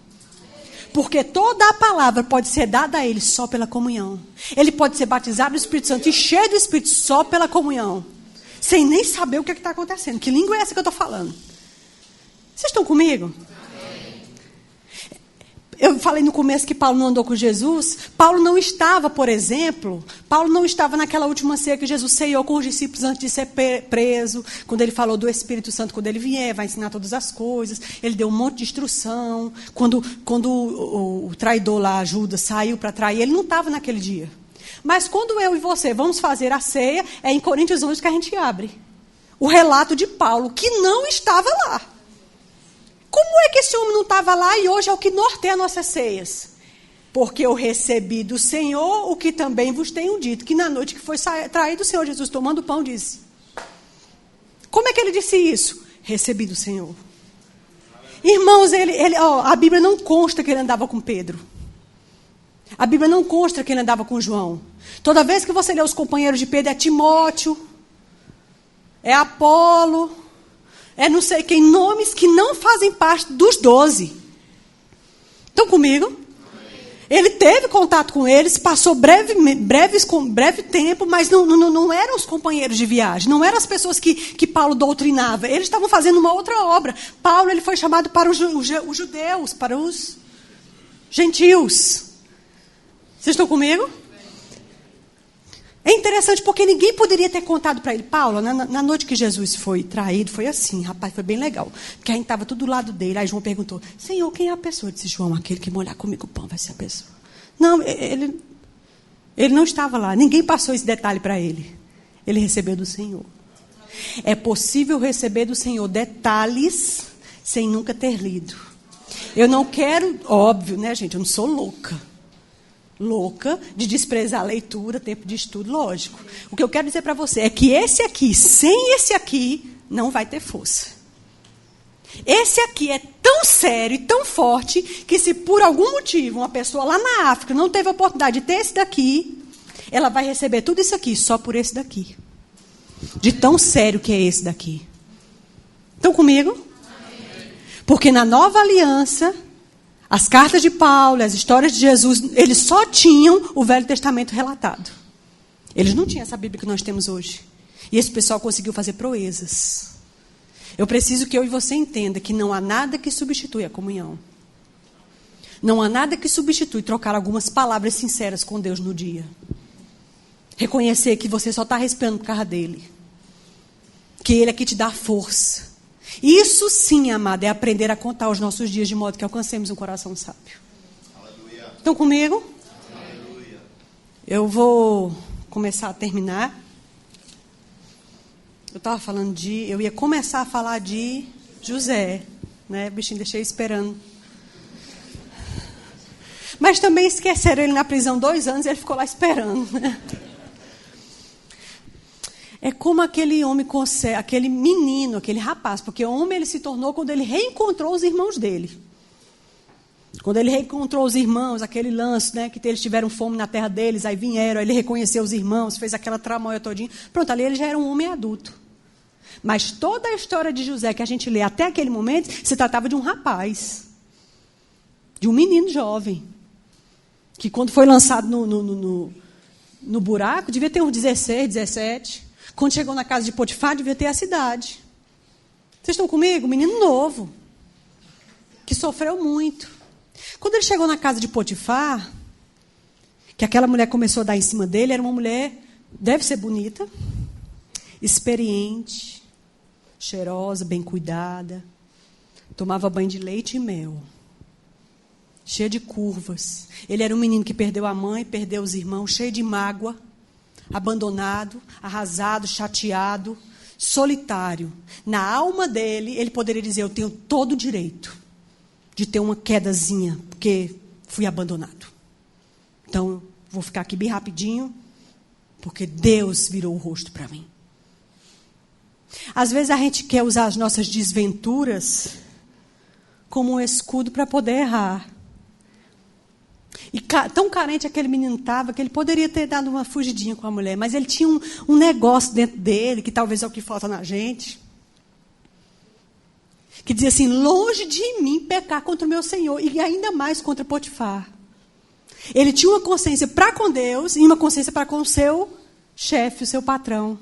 Porque toda a palavra pode ser dada a ele só pela comunhão. Ele pode ser batizado no Espírito Santo e cheio do Espírito só pela comunhão. Sem nem saber o que está acontecendo. Que língua é essa que eu estou falando? Vocês estão comigo? Eu falei no começo que Paulo não andou com Jesus. Paulo não estava, por exemplo, naquela última ceia que Jesus ceiou com os discípulos antes de ser preso, quando ele falou do Espírito Santo, quando ele vier, vai ensinar todas as coisas. Ele deu um monte de instrução. Quando o traidor lá, Judas, saiu para trair, ele não estava naquele dia. Mas quando eu e você vamos fazer a ceia, é em Coríntios 11 que a gente abre o relato de Paulo, que não estava lá. Como é que esse homem não estava lá e hoje é o que norteia nossas ceias? Porque eu recebi do Senhor o que também vos tenho dito, que na noite que foi traído o Senhor Jesus, tomando o pão, disse. Como é que ele disse isso? Recebi do Senhor. Irmãos, a Bíblia não consta que ele andava com Pedro. A Bíblia não consta que ele andava com João. Toda vez que você lê os companheiros de Pedro, é Timóteo, é Apolo, é não sei quem, nomes que não fazem parte dos 12. Estão comigo? Ele teve contato com eles, passou breve tempo, mas não eram os companheiros de viagem, não eram as pessoas que Paulo doutrinava. Eles estavam fazendo uma outra obra. Paulo ele foi chamado para os judeus, para os gentios. Vocês estão comigo? É interessante porque ninguém poderia ter contado para ele. Paulo, na noite que Jesus foi traído, foi assim, rapaz, foi bem legal. Porque a gente estava tudo do lado dele. Aí João perguntou, Senhor, quem é a pessoa? Eu disse, João, aquele que molhar comigo o pão vai ser a pessoa. Não, ele não estava lá. Ninguém passou esse detalhe para ele. Ele recebeu do Senhor. É possível receber do Senhor detalhes sem nunca ter lido. Eu não quero, óbvio, né, gente? Eu não sou louca de desprezar a leitura, tempo de estudo, lógico. O que eu quero dizer para você é que esse aqui, sem esse aqui, não vai ter força. Esse aqui é tão sério e tão forte que se por algum motivo uma pessoa lá na África não teve a oportunidade de ter esse daqui, ela vai receber tudo isso aqui só por esse daqui. De tão sério que é esse daqui. Estão comigo? Amém. Porque na nova aliança, as cartas de Paulo, as histórias de Jesus, eles só tinham o Velho Testamento relatado. Eles não tinham essa Bíblia que nós temos hoje. E esse pessoal conseguiu fazer proezas. Eu preciso que eu e você entenda que não há nada que substitui a comunhão. Não há nada que substitui trocar algumas palavras sinceras com Deus no dia. Reconhecer que você só está respirando por causa dele. Que ele é que te dá força. Isso sim, amado, é aprender a contar os nossos dias de modo que alcancemos um coração sábio. Aleluia. Estão comigo? Aleluia. Eu vou começar a terminar. Eu ia começar a falar de José, né? O bichinho deixei esperando. Mas também esqueceram ele na prisão 2 anos e ele ficou lá esperando, né? É como aquele homem, aquele menino, aquele rapaz, porque homem ele se tornou quando ele reencontrou os irmãos dele. Quando ele reencontrou os irmãos, aquele lance, né, que eles tiveram fome na terra deles, aí vieram, aí ele reconheceu os irmãos, fez aquela tramóia todinha. Pronto, ali ele já era um homem adulto. Mas toda a história de José que a gente lê até aquele momento, se tratava de um rapaz. De um menino jovem. Que quando foi lançado no buraco, devia ter uns 16, 17. Quando chegou na casa de Potifar, devia ter a cidade. Vocês estão comigo? Menino novo. Que sofreu muito. Quando ele chegou na casa de Potifar, que aquela mulher começou a dar em cima dele, era uma mulher, deve ser bonita, experiente, cheirosa, bem cuidada, tomava banho de leite e mel, cheia de curvas. Ele era um menino que perdeu a mãe, perdeu os irmãos, cheio de mágoa, abandonado, arrasado, chateado, solitário. Na alma dele, ele poderia dizer, eu tenho todo o direito de ter uma quedazinha, porque fui abandonado. Então, vou ficar aqui bem rapidinho, porque Deus virou o rosto para mim. Às vezes a gente quer usar as nossas desventuras como um escudo para poder errar. E tão carente aquele menino estava que ele poderia ter dado uma fugidinha com a mulher, mas ele tinha um negócio dentro dele, que talvez é o que falta na gente, que dizia assim, longe de mim pecar contra o meu Senhor, e ainda mais contra Potifar. Ele tinha uma consciência para com Deus e uma consciência para com o seu chefe, o seu patrão.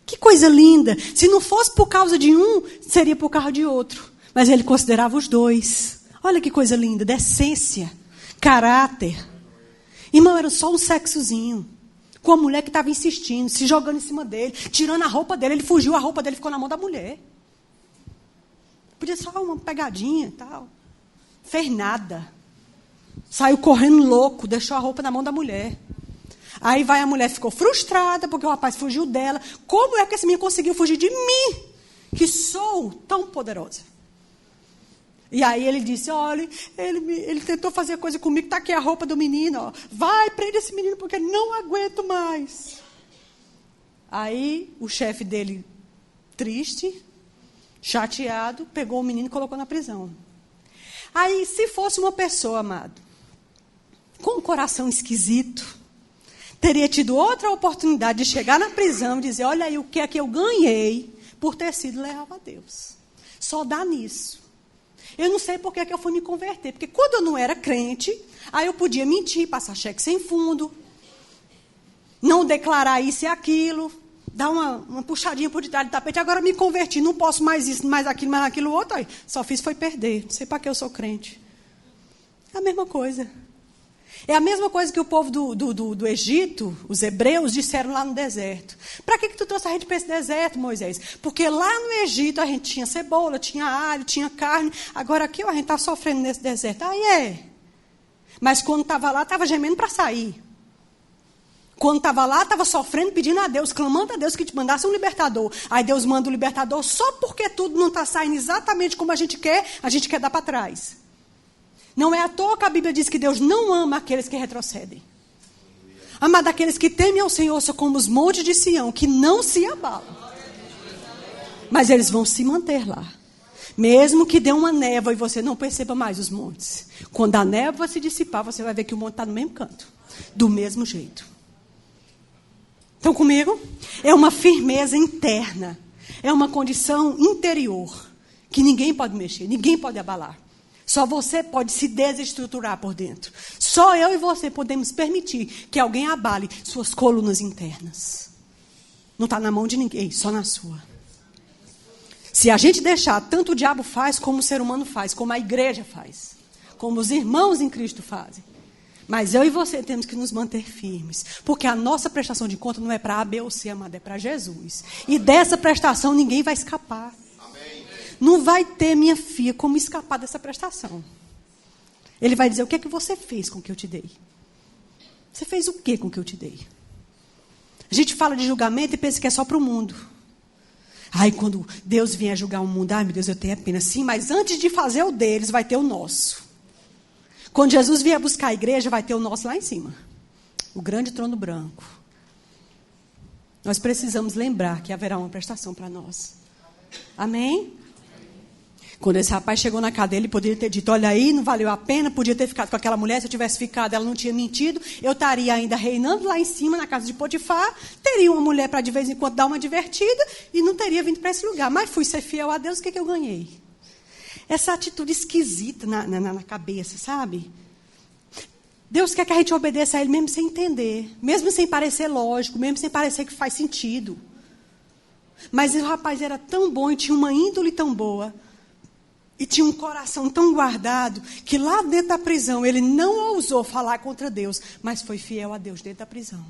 Que coisa linda! Se não fosse por causa de um, seria por causa de outro. Mas ele considerava os dois. Olha que coisa linda, decência, caráter. Irmão, era só um sexozinho. Com a mulher que estava insistindo, se jogando em cima dele, tirando a roupa dele. Ele fugiu, a roupa dele ficou na mão da mulher. Podia ser só uma pegadinha e tal. Fez nada. Saiu correndo louco, deixou a roupa na mão da mulher. Aí vai a mulher, ficou frustrada, porque o rapaz fugiu dela. Como é que esse menino conseguiu fugir de mim, que sou tão poderosa? E aí ele disse, olha, ele tentou fazer coisa comigo, está aqui a roupa do menino. Ó. Vai, prende esse menino, porque não aguento mais. Aí o chefe dele, triste, chateado, pegou o menino e colocou na prisão. Aí, se fosse uma pessoa, amado, com um coração esquisito, teria tido outra oportunidade de chegar na prisão e dizer, olha aí o que é que eu ganhei por ter sido leal a Deus. Só dá nisso. Eu não sei por que eu fui me converter. Porque quando eu não era crente, aí eu podia mentir, passar cheque sem fundo, não declarar isso e aquilo, dar uma puxadinha por detrás do tapete. Agora me converti, não posso mais isso, mais aquilo outro. Aí, só fiz foi perder. Não sei para que eu sou crente. É a mesma coisa. É a mesma coisa que o povo do Egito, os hebreus, disseram lá no deserto. Para que tu trouxe a gente para esse deserto, Moisés? Porque lá no Egito a gente tinha cebola, tinha alho, tinha carne. Agora aqui a gente está sofrendo nesse deserto. Aí é. Mas quando estava lá, estava gemendo para sair. Quando estava lá, estava sofrendo, pedindo a Deus, clamando a Deus que te mandasse um libertador. Aí Deus manda o libertador só porque tudo não está saindo exatamente como a gente quer dar para trás. Não é à toa que a Bíblia diz que Deus não ama aqueles que retrocedem. Ama aqueles que temem ao Senhor, são como os montes de Sião, que não se abalam. Mas eles vão se manter lá. Mesmo que dê uma névoa e você não perceba mais os montes. Quando a névoa se dissipar, você vai ver que o monte está no mesmo canto. Do mesmo jeito. Estão comigo? É uma firmeza interna. É uma condição interior. Que ninguém pode mexer, ninguém pode abalar. Só você pode se desestruturar por dentro. Só eu e você podemos permitir que alguém abale suas colunas internas. Não está na mão de ninguém, só na sua. Se a gente deixar, tanto o diabo faz, como o ser humano faz, como a igreja faz, como os irmãos em Cristo fazem. Mas eu e você temos que nos manter firmes. Porque a nossa prestação de conta não é para A, B ou C, amada, é para Jesus. E dessa prestação ninguém vai escapar. Não vai ter, minha filha, como escapar dessa prestação. Ele vai dizer, o que é que você fez com o que eu te dei? Você fez o que com o que eu te dei? A gente fala de julgamento e pensa que é só para o mundo. Ai, quando Deus vier julgar o mundo, ai meu Deus, eu tenho pena. Sim, mas antes de fazer o deles, vai ter o nosso. Quando Jesus vier buscar a igreja, vai ter o nosso lá em cima. O grande trono branco. Nós precisamos lembrar que haverá uma prestação para nós. Amém? Quando esse rapaz chegou na cadeia, ele poderia ter dito, olha aí, não valeu a pena, podia ter ficado com aquela mulher, se eu tivesse ficado, ela não tinha mentido, eu estaria ainda reinando lá em cima, na casa de Potifar, teria uma mulher para de vez em quando dar uma divertida, e não teria vindo para esse lugar. Mas fui ser fiel a Deus, o que eu ganhei? Essa atitude esquisita na cabeça, sabe? Deus quer que a gente obedeça a Ele mesmo sem entender, mesmo sem parecer lógico, mesmo sem parecer que faz sentido. Mas o rapaz era tão bom e tinha uma índole tão boa, e tinha um coração tão guardado, que lá dentro da prisão ele não ousou falar contra Deus, mas foi fiel a Deus dentro da prisão.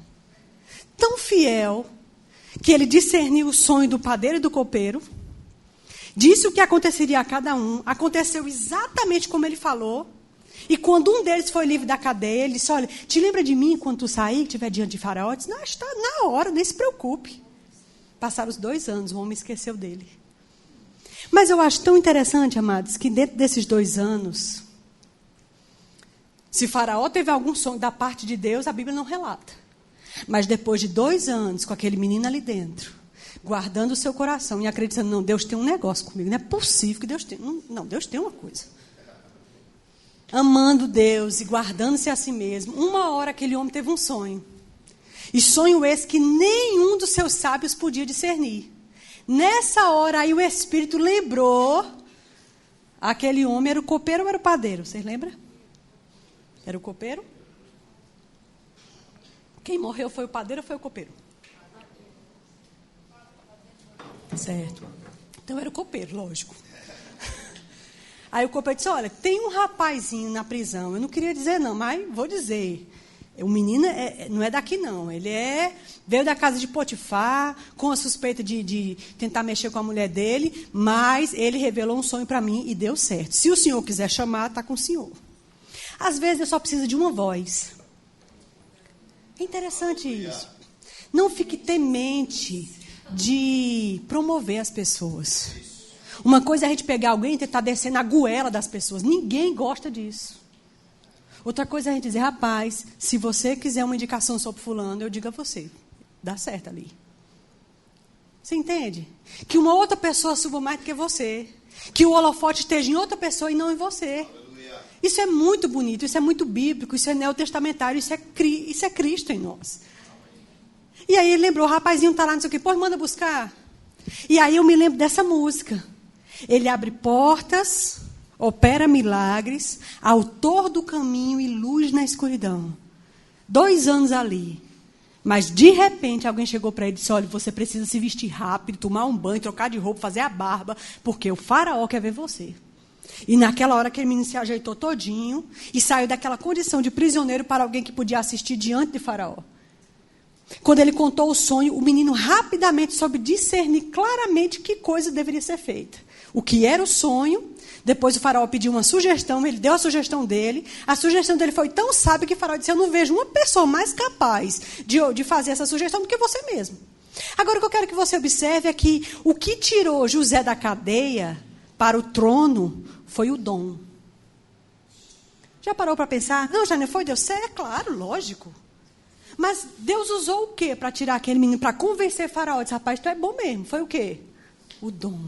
Tão fiel, que ele discerniu o sonho do padeiro e do copeiro, disse o que aconteceria a cada um, aconteceu exatamente como ele falou, e quando um deles foi livre da cadeia, ele disse, olha, te lembra de mim quando tu sair, que estiver diante de Faraó? Ele disse, não, está na hora, nem se preocupe. Passaram os 2 anos, o homem esqueceu dele. Mas eu acho tão interessante, amados, que dentro desses 2 anos, se Faraó teve algum sonho da parte de Deus, a Bíblia não relata. Mas depois de 2 anos, com aquele menino ali dentro, guardando o seu coração e acreditando, não, Deus tem um negócio comigo, não é possível que Deus tenha. Não, Deus tem uma coisa. Amando Deus e guardando-se a si mesmo, uma hora aquele homem teve um sonho. E sonho esse que nenhum dos seus sábios podia discernir. Nessa hora aí o Espírito lembrou, aquele homem era o copeiro ou era o padeiro? Vocês lembram? Era o copeiro? Quem morreu foi o padeiro ou foi o copeiro? Certo. Então era o copeiro, lógico. Aí o copeiro disse, olha, tem um rapazinho na prisão, eu não queria dizer não, mas vou dizer. O menino não é daqui não, ele veio da casa de Potifar, com a suspeita de tentar mexer com a mulher dele, mas ele revelou um sonho para mim e deu certo. Se o senhor quiser chamar, está com o senhor. Às vezes eu só preciso de uma voz. É interessante isso. Não fique temente de promover as pessoas. Uma coisa é a gente pegar alguém e tentar descer na goela das pessoas. Ninguém gosta disso. Outra coisa é a gente dizer, rapaz, se você quiser uma indicação sobre fulano, eu digo a você. Dá certo ali. Você entende? Que uma outra pessoa suba mais do que você. Que o holofote esteja em outra pessoa e não em você. Isso é muito bonito, isso é muito bíblico, isso é neotestamentário, isso é Cristo em nós. E aí ele lembrou, o rapazinho está lá, não sei o quê, pô, manda buscar. E aí eu me lembro dessa música. Ele abre portas, opera milagres, autor do caminho e luz na escuridão. 2 anos ali. Mas, de repente, alguém chegou para ele e disse, olha, você precisa se vestir rápido, tomar um banho, trocar de roupa, fazer a barba, porque o faraó quer ver você. E naquela hora aquele menino se ajeitou todinho e saiu daquela condição de prisioneiro para alguém que podia assistir diante de Faraó. Quando ele contou o sonho, o menino rapidamente soube discernir claramente que coisa deveria ser feita. O que era o sonho. Depois o Faraó pediu uma sugestão, ele deu a sugestão dele. A sugestão dele foi tão sábia que o Faraó disse: eu não vejo uma pessoa mais capaz de fazer essa sugestão do que você mesmo. Agora o que eu quero que você observe é que o que tirou José da cadeia para o trono foi o dom. Já parou para pensar? Não, já não foi Deus? É claro, lógico. Mas Deus usou o quê para tirar aquele menino, para convencer Faraó? Disse: rapaz, tu é bom mesmo. Foi o quê? O dom.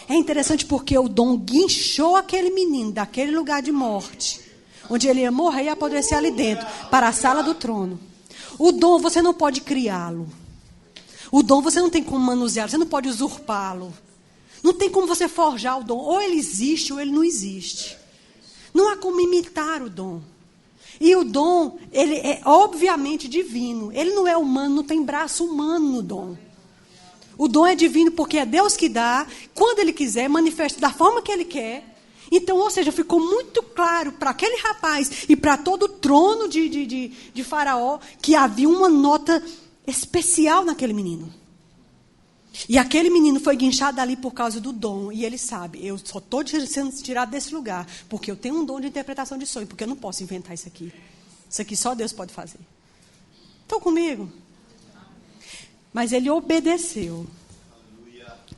É interessante porque o dom guinchou aquele menino daquele lugar de morte, onde ele ia morrer e apodrecer ali dentro, para a sala do trono. O dom você não pode criá-lo. O dom você não tem como manuseá-lo, você não pode usurpá-lo. Não tem como você forjar o dom. Ou ele existe ou ele não existe. Não há como imitar o dom. E o dom, ele é obviamente divino. Ele não é humano, não tem braço humano no dom. O dom é divino porque é Deus que dá, quando Ele quiser, manifesta da forma que Ele quer. Então, ou seja, ficou muito claro para aquele rapaz e para todo o trono de Faraó que havia uma nota especial naquele menino. E aquele menino foi guinchado ali por causa do dom. E ele sabe, eu só estou sendo tirado desse lugar porque eu tenho um dom de interpretação de sonho, porque eu não posso inventar isso aqui. Isso aqui só Deus pode fazer. Estão comigo? Mas ele obedeceu.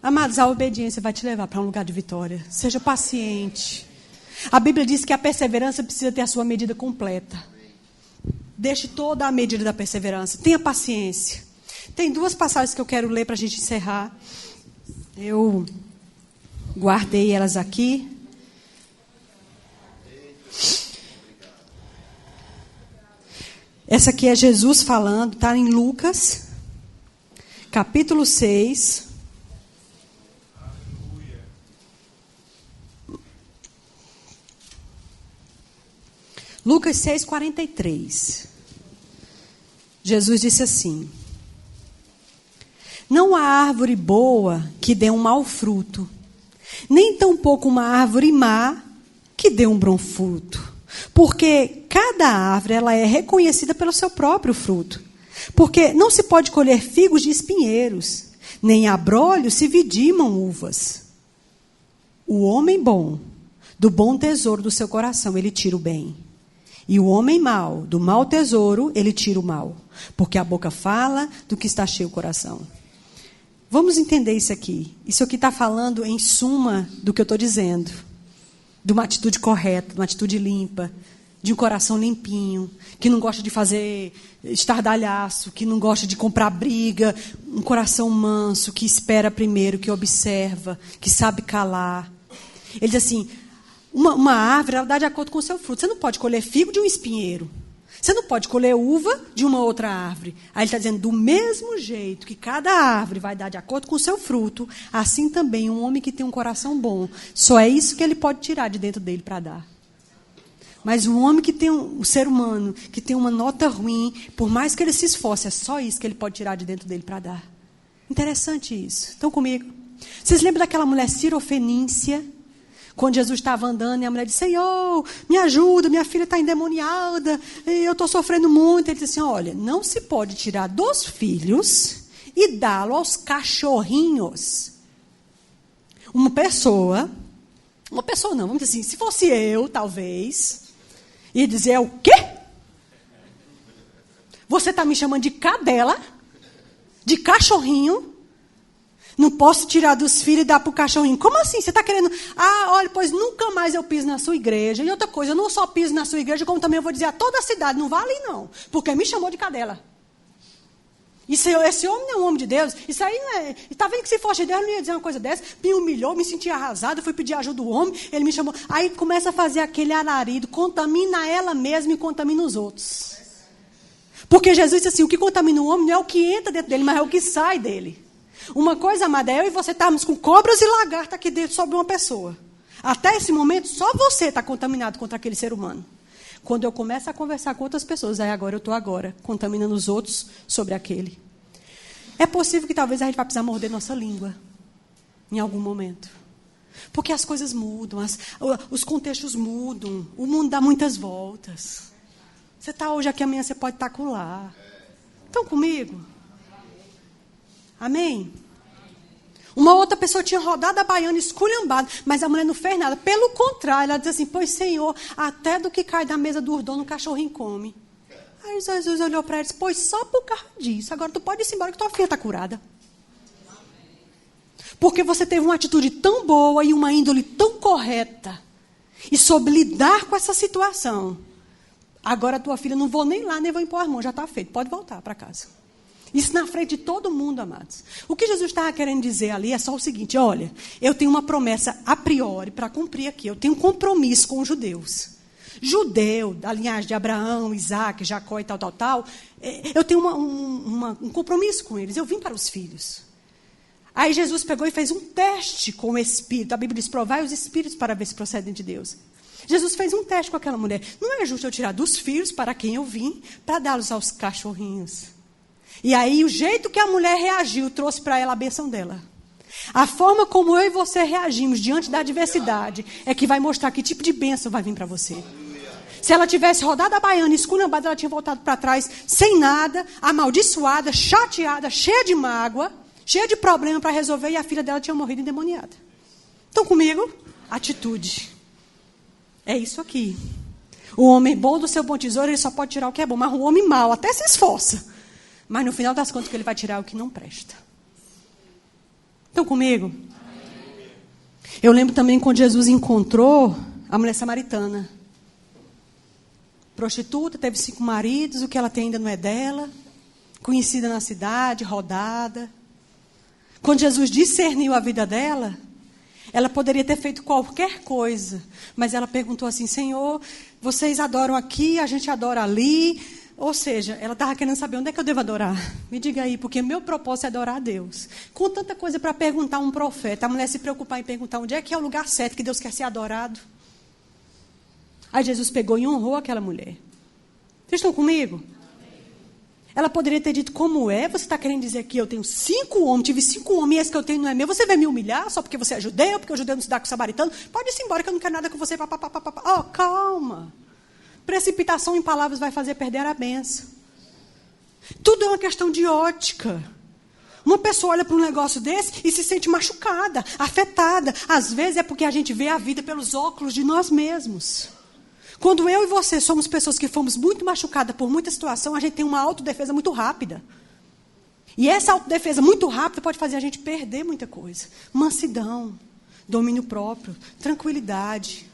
Amados, a obediência vai te levar para um lugar de vitória. Seja paciente. A Bíblia diz que a perseverança precisa ter a sua medida completa. Deixe toda a medida da perseverança. Tenha paciência. Tem duas passagens que eu quero ler para a gente encerrar. Eu guardei elas aqui. Essa aqui é Jesus falando, está em Lucas. Capítulo 6. Lucas 6, 43. Jesus disse assim: não há árvore boa que dê um mau fruto, nem tampouco uma árvore má que dê um bom fruto. Porque cada árvore ela é reconhecida pelo seu próprio fruto. Porque não se pode colher figos de espinheiros, nem abrolhos se vidimam uvas. O homem bom, do bom tesouro do seu coração, ele tira o bem. E o homem mau, do mau tesouro, ele tira o mal. Porque a boca fala do que está cheio o coração. Vamos entender isso aqui. Isso aqui está falando, em suma, do que eu estou dizendo. De uma atitude correta, de uma atitude limpa, de um coração limpinho, que não gosta de fazer estardalhaço, que não gosta de comprar briga, um coração manso, que espera primeiro, que observa, que sabe calar. Ele diz assim, uma árvore, ela dá de acordo com o seu fruto. Você não pode colher figo de um espinheiro. Você não pode colher uva de uma outra árvore. Aí ele está dizendo, do mesmo jeito que cada árvore vai dar de acordo com o seu fruto, assim também um homem que tem um coração bom, só é isso que ele pode tirar de dentro dele para dar. Mas um homem que tem um ser humano, que tem uma nota ruim, por mais que ele se esforce, é só isso que ele pode tirar de dentro dele para dar. Interessante isso. Estão comigo? Vocês lembram daquela mulher cirofenícia? Quando Jesus estava andando e a mulher disse, Senhor, me ajuda, minha filha está endemoniada, eu estou sofrendo muito. Ele disse assim, olha, não se pode tirar dos filhos e dá-lo aos cachorrinhos. Uma pessoa não, vamos dizer assim, se fosse eu, talvez, ia dizer, é o quê? Você está me chamando de cadela? De cachorrinho? Não posso tirar dos filhos e dar para o cachorrinho. Como assim? Você está querendo... olha, pois nunca mais eu piso na sua igreja. E outra coisa, eu não só piso na sua igreja, como também eu vou dizer a toda a cidade, não vale não, porque me chamou de cadela. Esse homem não é um homem de Deus. Isso aí não é... Está vendo que se fosse de Deus, eu não ia dizer uma coisa dessa. Me humilhou, me senti arrasada, fui pedir ajuda do homem, ele me chamou. Aí começa a fazer aquele alarido, contamina ela mesma e contamina os outros. Porque Jesus disse assim, o que contamina o homem não é o que entra dentro dele, mas é o que sai dele. Uma coisa, amada, é eu e você estarmos com cobras e lagartas aqui dentro sobre uma pessoa. Até esse momento, só você está contaminado contra aquele ser humano. Quando eu começo a conversar com outras pessoas, aí agora eu estou contaminando os outros sobre aquele. É possível que talvez a gente vá precisar morder nossa língua em algum momento. Porque as coisas mudam, os contextos mudam, o mundo dá muitas voltas. Você está hoje aqui, amanhã você pode estar lá. Estão comigo? Amém? Uma outra pessoa tinha rodado a baiana, esculhambada, mas a mulher não fez nada. Pelo contrário, ela diz assim, pois Senhor, até do que cai da mesa do dono, o cachorrinho come. Aí Jesus olhou para ela e disse, pois só por causa disso, agora tu pode ir embora que tua filha está curada. Porque você teve uma atitude tão boa e uma índole tão correta. E soube lidar com essa situação. Agora a tua filha, não vou nem lá, nem vou impor as mãos, já está feito, pode voltar para casa. Isso na frente de todo mundo, amados. O que Jesus estava querendo dizer ali é só o seguinte, olha, eu tenho uma promessa a priori para cumprir aqui. Eu tenho um compromisso com os judeus. Judeu, da linhagem de Abraão, Isaac, Jacó e tal. Eu tenho um compromisso com eles. Eu vim para os filhos. Aí Jesus pegou e fez um teste com o Espírito. A Bíblia diz, provai os Espíritos para ver se procedem de Deus. Jesus fez um teste com aquela mulher. Não é justo eu tirar dos filhos para quem eu vim, para dá-los aos cachorrinhos. E aí o jeito que a mulher reagiu, trouxe para ela a bênção dela. A forma como eu e você reagimos diante da adversidade é que vai mostrar que tipo de bênção vai vir para você. Se ela tivesse rodado a baiana, esculhambada, ela tinha voltado para trás, sem nada, amaldiçoada, chateada, cheia de mágoa, cheia de problema para resolver, e a filha dela tinha morrido endemoniada. Estão comigo? Atitude. É isso aqui. O homem bom do seu bom tesouro, ele só pode tirar o que é bom, mas o homem mau até se esforça. Mas no final das contas, o que ele vai tirar é o que não presta. Estão comigo? Eu lembro também quando Jesus encontrou a mulher samaritana. Prostituta, teve 5 maridos, o que ela tem ainda não é dela. Conhecida na cidade, rodada. Quando Jesus discerniu a vida dela, ela poderia ter feito qualquer coisa. Mas ela perguntou assim, Senhor, vocês adoram aqui, a gente adora ali. Ou seja, ela estava querendo saber onde é que eu devo adorar. Me diga aí, porque meu propósito é adorar a Deus. Com tanta coisa para perguntar a um profeta, a mulher se preocupar em perguntar onde é que é o lugar certo que Deus quer ser adorado. Aí Jesus pegou e honrou aquela mulher. Vocês estão comigo? Ela poderia ter dito, como é? Você está querendo dizer que eu tenho 5 homens, tive 5 homens e esse que eu tenho não é meu? Você vai me humilhar só porque você é judeu, porque o judeu não se dá com o samaritano? Pode ir embora que eu não quero nada com você. Oh, calma. Precipitação em palavras vai fazer perder a benção. Tudo é uma questão de ótica. Uma pessoa olha para um negócio desse e se sente machucada, afetada. Às vezes é porque a gente vê a vida pelos óculos de nós mesmos. Quando eu e você somos pessoas que fomos muito machucadas por muita situação, a gente tem uma autodefesa muito rápida. E essa autodefesa muito rápida pode fazer a gente perder muita coisa. Mansidão, domínio próprio, tranquilidade.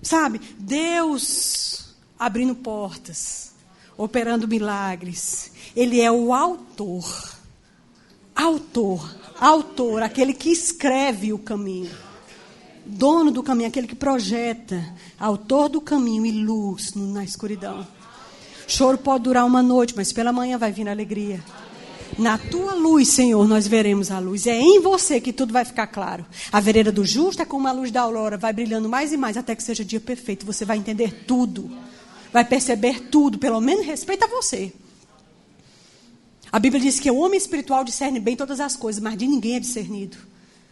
Sabe, Deus abrindo portas, operando milagres. Ele é o autor, aquele que escreve o caminho. Dono do caminho, aquele que projeta, autor do caminho e luz na escuridão. Choro pode durar uma noite, mas pela manhã vai vir a alegria. Na tua luz, Senhor, nós veremos a luz. É em você que tudo vai ficar claro. A vereda do justo é como a luz da aurora, vai brilhando mais e mais até que seja dia perfeito. Você vai entender tudo, vai perceber tudo, pelo menos respeita você. A Bíblia diz que o homem espiritual discerne bem todas as coisas, mas de ninguém é discernido.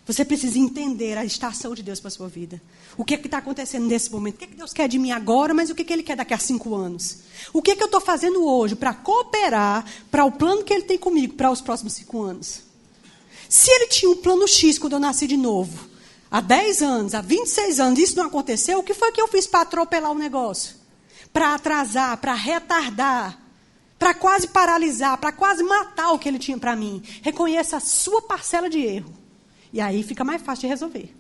Você precisa entender a estação de Deus para a sua vida. O que está acontecendo nesse momento? O que Deus quer de mim agora, mas o que Ele quer daqui a 5 anos? O que eu estou fazendo hoje para cooperar para o plano que Ele tem comigo para os próximos 5 anos? Se Ele tinha um plano X quando eu nasci de novo, há 10 anos, há 26 anos, isso não aconteceu, o que foi que eu fiz para atropelar o negócio? Para atrasar, para retardar, para quase paralisar, para quase matar o que Ele tinha para mim? Reconheça a sua parcela de erro. E aí fica mais fácil de resolver.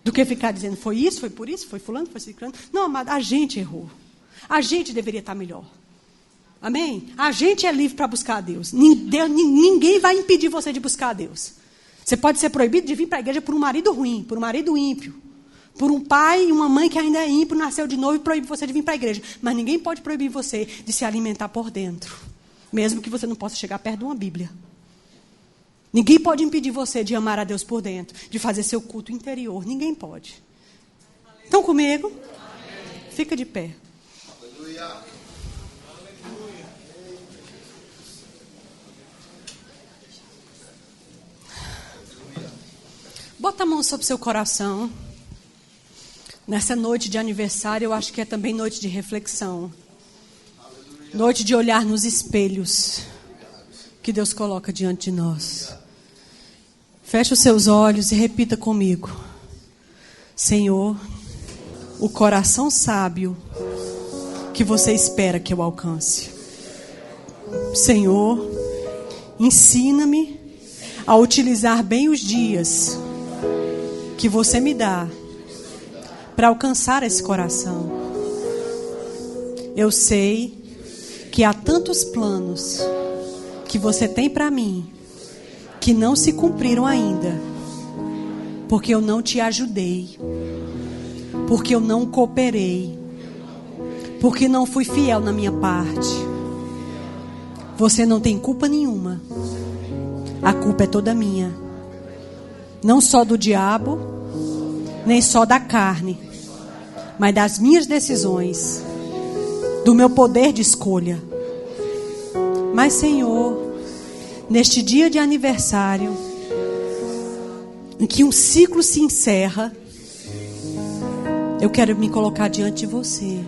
Do que ficar dizendo, foi isso, foi por isso, foi fulano, foi ciclano. Não, amado, a gente errou. A gente deveria estar melhor. Amém? A gente é livre para buscar a Deus. Ninguém vai impedir você de buscar a Deus. Você pode ser proibido de vir para a igreja por um marido ruim, por um marido ímpio. Por um pai e uma mãe que ainda é ímpio, nasceu de novo e proíbe você de vir para a igreja. Mas ninguém pode proibir você de se alimentar por dentro. Mesmo que você não possa chegar perto de uma Bíblia. Ninguém pode impedir você de amar a Deus por dentro, de fazer seu culto interior. Ninguém pode. Estão comigo? Amém. Fica de pé. Aleluia. Bota a mão sobre o seu coração. Nessa noite de aniversário, eu acho que é também noite de reflexão. Noite de olhar nos espelhos que Deus coloca diante de nós. Feche os seus olhos e repita comigo. Senhor, o coração sábio que você espera que eu alcance. Senhor, ensina-me a utilizar bem os dias que você me dá para alcançar esse coração. Eu sei que há tantos planos que você tem para mim que não se cumpriram ainda, porque eu não te ajudei, porque eu não cooperei, porque não fui fiel na minha parte. Você não tem culpa nenhuma. A culpa é toda minha. Não só do diabo, nem só da carne, mas das minhas decisões, do meu poder de escolha. Mas, Senhor, neste dia de aniversário, em que um ciclo se encerra, eu quero me colocar diante de você,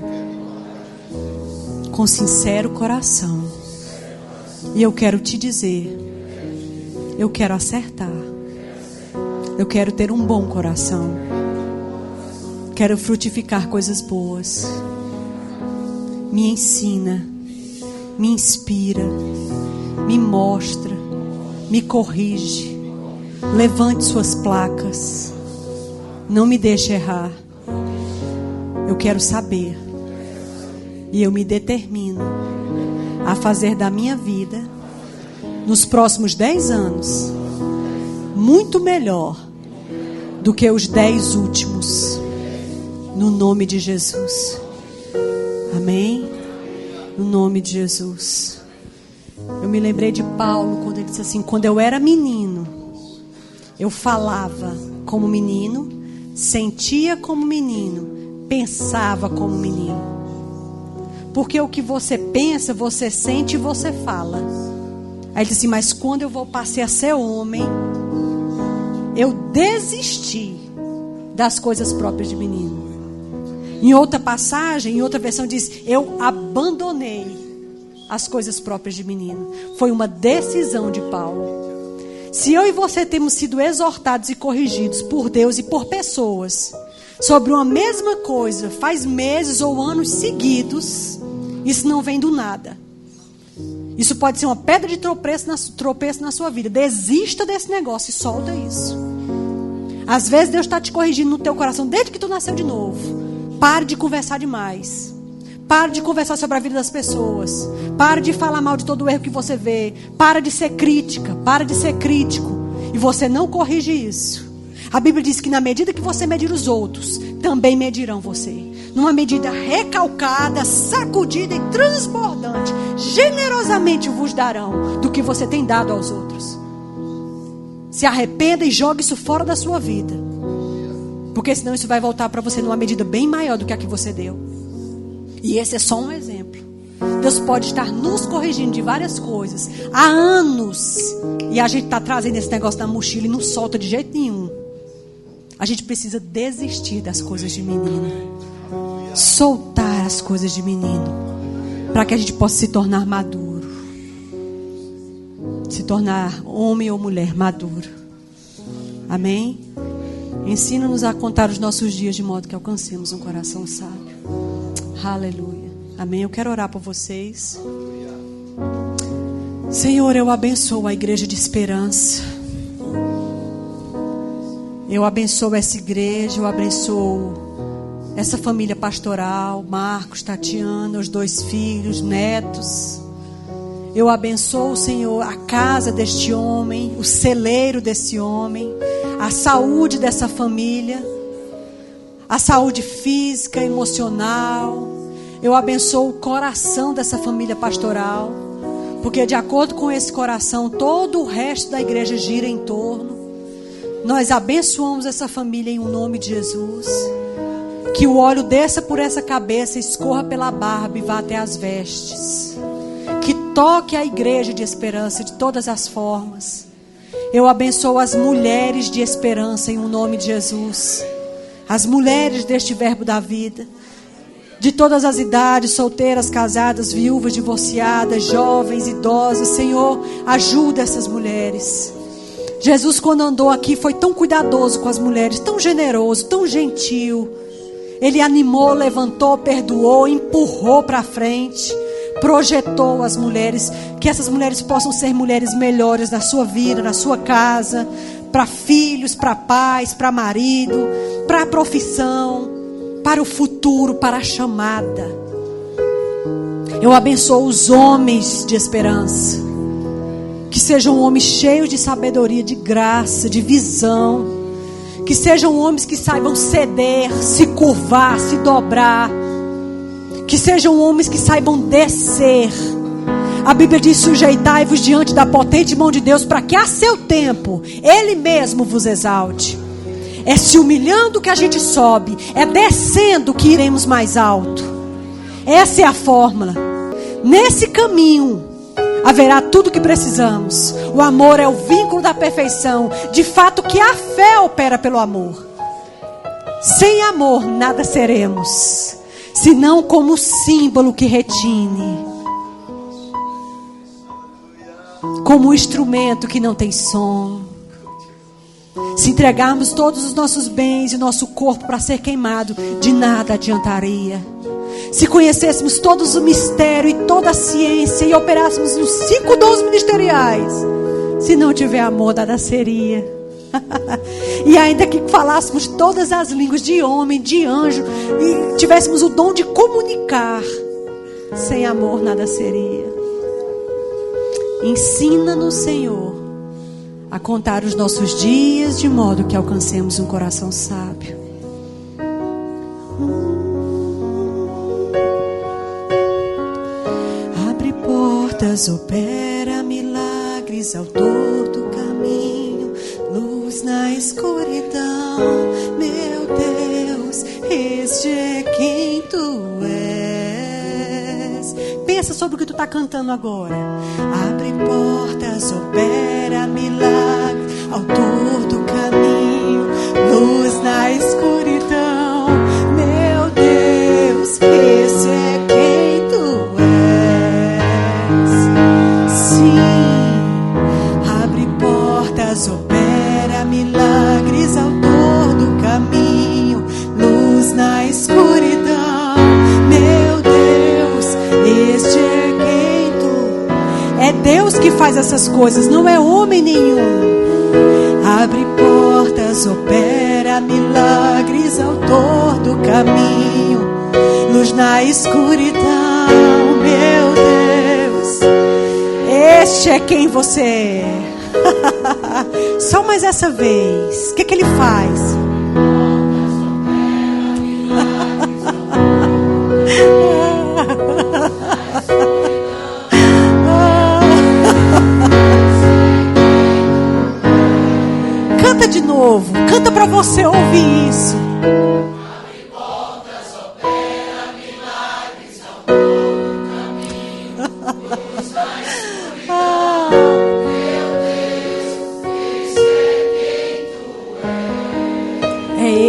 com sincero coração. E eu quero te dizer, eu quero acertar. Eu quero ter um bom coração. Quero frutificar coisas boas. Me ensina, me inspira, me mostra, me corrige. Levante suas placas. Não me deixe errar. Eu quero saber. E eu me determino a fazer da minha vida, nos próximos 10 anos, muito melhor do que os 10 últimos. No nome de Jesus. Amém? No nome de Jesus. Eu me lembrei de Paulo quando ele disse assim: quando eu era menino, eu falava como menino, sentia como menino, pensava como menino. Porque o que você pensa, você sente e você fala. Aí ele disse assim: mas quando eu passei a ser homem, eu desisti das coisas próprias de menino. Em outra passagem, em outra versão diz: eu abandonei as coisas próprias de menino. Foi uma decisão de Paulo. Se eu e você temos sido exortados e corrigidos por Deus e por pessoas sobre uma mesma coisa faz meses ou anos seguidos, isso não vem do nada. Isso pode ser uma pedra de tropeço na sua vida. Desista desse negócio e solta isso. Às vezes Deus está te corrigindo no teu coração desde que tu nasceu de novo. Pare de conversar demais. Pare de conversar sobre a vida das pessoas. Pare de falar mal de todo o erro que você vê. Para de ser crítica. Para de ser crítico. E você não corrige isso. A Bíblia diz que na medida que você medir os outros, também medirão você. Numa medida recalcada, sacudida e transbordante, generosamente vos darão do que você tem dado aos outros. Se arrependa e jogue isso fora da sua vida. Porque senão isso vai voltar para você numa medida bem maior do que a que você deu. E esse é só um exemplo. Deus pode estar nos corrigindo de várias coisas há anos. E a gente está trazendo esse negócio na mochila e não solta de jeito nenhum. A gente precisa desistir das coisas de menino. Soltar as coisas de menino. Para que a gente possa se tornar maduro. Se tornar homem ou mulher maduro. Amém? Ensina-nos a contar os nossos dias de modo que alcancemos um coração sábio. Aleluia. Amém? Eu quero orar por vocês. Senhor, eu abençoo a igreja de esperança. Eu abençoo essa igreja, eu abençoo essa família pastoral, Marcos, Tatiana, os 2 filhos, netos. Eu abençoo, Senhor, a casa deste homem, o celeiro desse homem, a saúde dessa família, a saúde física, emocional. Eu abençoo o coração dessa família pastoral, porque de acordo com esse coração, todo o resto da igreja gira em torno. Nós abençoamos essa família em nome de Jesus. Que o óleo desça por essa cabeça, escorra pela barba e vá até as vestes. Que toque a igreja de esperança de todas as formas. Eu abençoo as mulheres de esperança em nome de Jesus. As mulheres deste verbo da vida. De todas as idades, solteiras, casadas, viúvas, divorciadas, jovens, idosas. Senhor, ajuda essas mulheres. Jesus, quando andou aqui, foi tão cuidadoso com as mulheres, tão generoso, tão gentil. Ele animou, levantou, perdoou, empurrou para frente, projetou as mulheres, que essas mulheres possam ser mulheres melhores na sua vida, na sua casa, para filhos, para pais, para marido, para a profissão, para o futuro, para a chamada. Eu abençoo os homens de esperança. Que sejam homens cheios de sabedoria, de graça, de visão. Que sejam homens que saibam ceder, se curvar, se dobrar. Que sejam homens que saibam descer. A Bíblia diz: sujeitai-vos diante da potente mão de Deus, para que a seu tempo Ele mesmo vos exalte. É se humilhando que a gente sobe, é descendo que iremos mais alto. Essa é a fórmula. Nesse caminho haverá tudo o que precisamos. O amor é o vínculo da perfeição. De fato que a fé opera pelo amor. Sem amor nada seremos, senão como símbolo que retine, como um instrumento que não tem som. Se entregarmos todos os nossos bens e nosso corpo para ser queimado, de nada adiantaria. Se conhecêssemos todos o mistério e toda a ciência e operássemos os 5 dons ministeriais, se não tiver amor, nada seria. E ainda que falássemos todas as línguas de homem, de anjo, e tivéssemos o dom de comunicar, sem amor nada seria. Ensina-nos, Senhor, a contar os nossos dias de modo que alcancemos um coração sábio. Opera milagres, autor do caminho, luz na escuridão. Meu Deus, este é quem tu és. Pensa sobre o que tu está cantando agora. Abre portas, opera milagres, autor do caminho, luz na escuridão. Meu Deus, este é quem tu és. Abre portas, opera milagres, autor do caminho, luz na escuridão. Meu Deus, este é quem tu... É Deus que faz essas coisas, não é homem nenhum. Abre portas, opera milagres, autor do caminho, luz na escuridão. Meu Deus, este é quem você é. Só mais essa vez. O que ele faz? Canta de novo. Canta para você ouvir isso.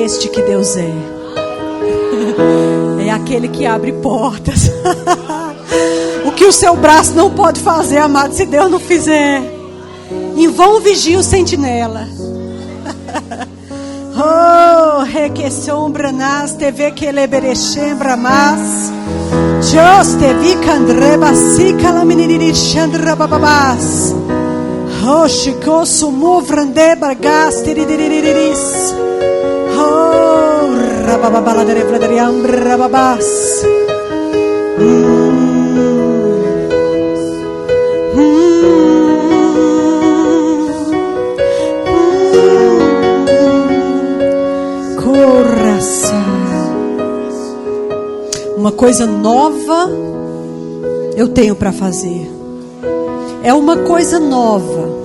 Este que Deus é. É aquele que abre portas. O que o seu braço não pode fazer, amado, se Deus não fizer. Em vão vigia o sentinela. Oh, requesombra nas teve que leberechembra mas Deus teve candreba si calaminiri chandra bababas. Oh, chico sumo vrande bargas tiridiriris. Oh, rababala de vladriam rababas. Coração. Uma coisa nova eu tenho para fazer. É uma coisa nova.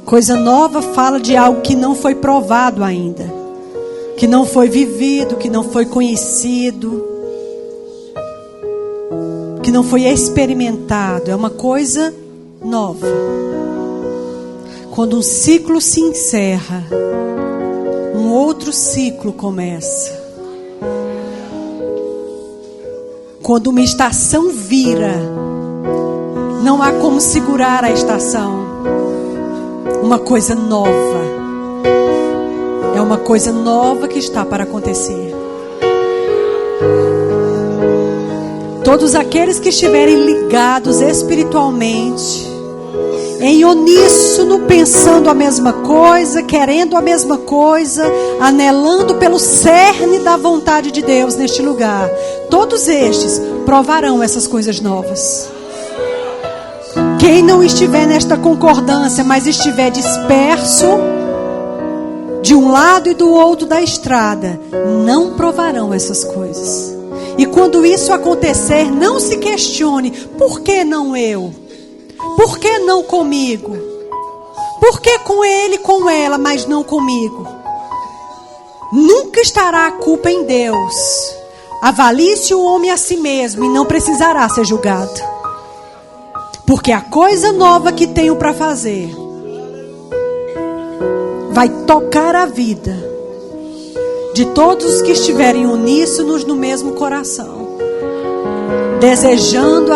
Coisa nova fala de algo que não foi provado ainda, que não foi vivido, que não foi conhecido, que não foi experimentado. É uma coisa nova. Quando um ciclo se encerra, um outro ciclo começa. Quando uma estação vira, não há como segurar a estação. Uma coisa nova. É uma coisa nova que está para acontecer. Todos aqueles que estiverem ligados espiritualmente, em uníssono, pensando a mesma coisa, querendo a mesma coisa, anelando pelo cerne da vontade de Deus neste lugar, todos estes provarão essas coisas novas. Quem não estiver nesta concordância, mas estiver disperso de um lado e do outro da estrada, não provarão essas coisas. E quando isso acontecer, não se questione: por que não eu? Por que não comigo? Por que com ele, com ela, mas não comigo? Nunca estará a culpa em Deus. Avalie-se o homem a si mesmo e não precisará ser julgado. Porque a coisa nova que tenho para fazer vai tocar a vida de todos que estiverem uníssonos no mesmo coração, desejando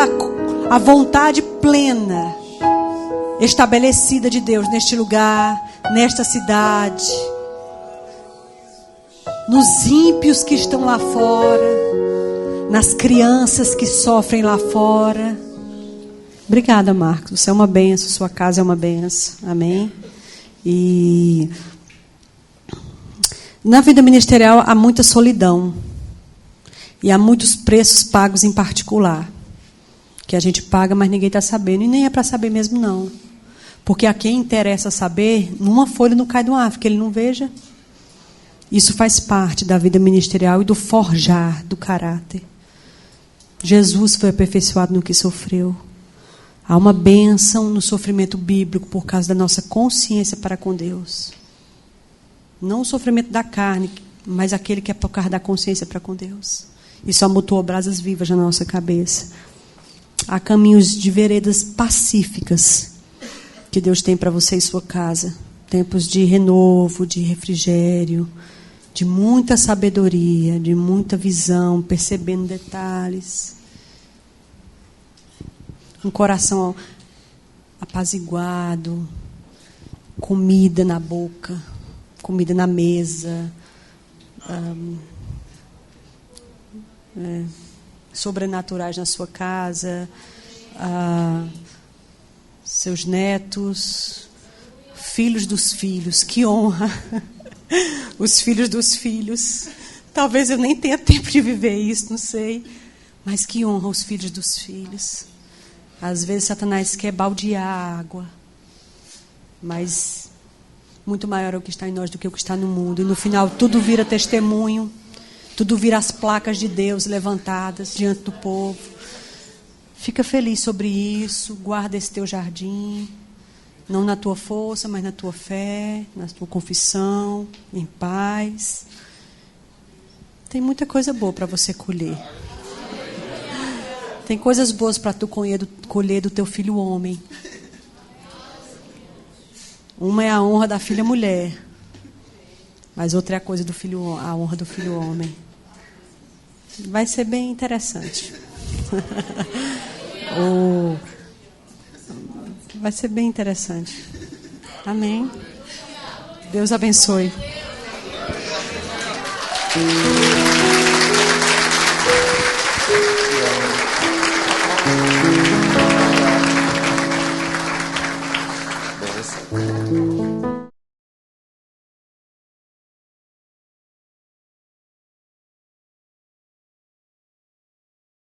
a vontade plena estabelecida de Deus neste lugar, nesta cidade, nos ímpios que estão lá fora, nas crianças que sofrem lá fora. Obrigada, Marcos. Você é uma bênção, sua casa é uma bênção. Amém? E na vida ministerial há muita solidão. E há muitos preços pagos em particular. Que a gente paga, mas ninguém está sabendo. E nem é para saber mesmo, não. Porque a quem interessa saber, numa folha não cai do ar, que ele não veja. Isso faz parte da vida ministerial e do forjar do caráter. Jesus foi aperfeiçoado no que sofreu. Há uma bênção no sofrimento bíblico por causa da nossa consciência para com Deus. Não o sofrimento da carne, mas aquele que é por causa da consciência para com Deus. Isso amutuou brasas vivas na nossa cabeça. Há caminhos de veredas pacíficas que Deus tem para você e sua casa. Tempos de renovo, de refrigério, de muita sabedoria, de muita visão, percebendo detalhes. Um coração apaziguado, comida na boca, comida na mesa, sobrenaturais na sua casa, seus netos, filhos dos filhos, que honra! Os filhos dos filhos. Talvez eu nem tenha tempo de viver isso, não sei, mas que honra os filhos dos filhos. Às vezes Satanás quer baldear a água, mas muito maior é o que está em nós do que o que está no mundo. E no final tudo vira testemunho, tudo vira as placas de Deus levantadas diante do povo. Fica feliz sobre isso, guarda esse teu jardim, não na tua força, mas na tua fé, na tua confissão, em paz. Tem muita coisa boa para você colher. Tem coisas boas para tu colher do teu filho homem. Uma é a honra da filha mulher, mas outra é a coisa do filho, a honra do filho homem. Vai ser bem interessante. Vai ser bem interessante. Amém. Deus abençoe.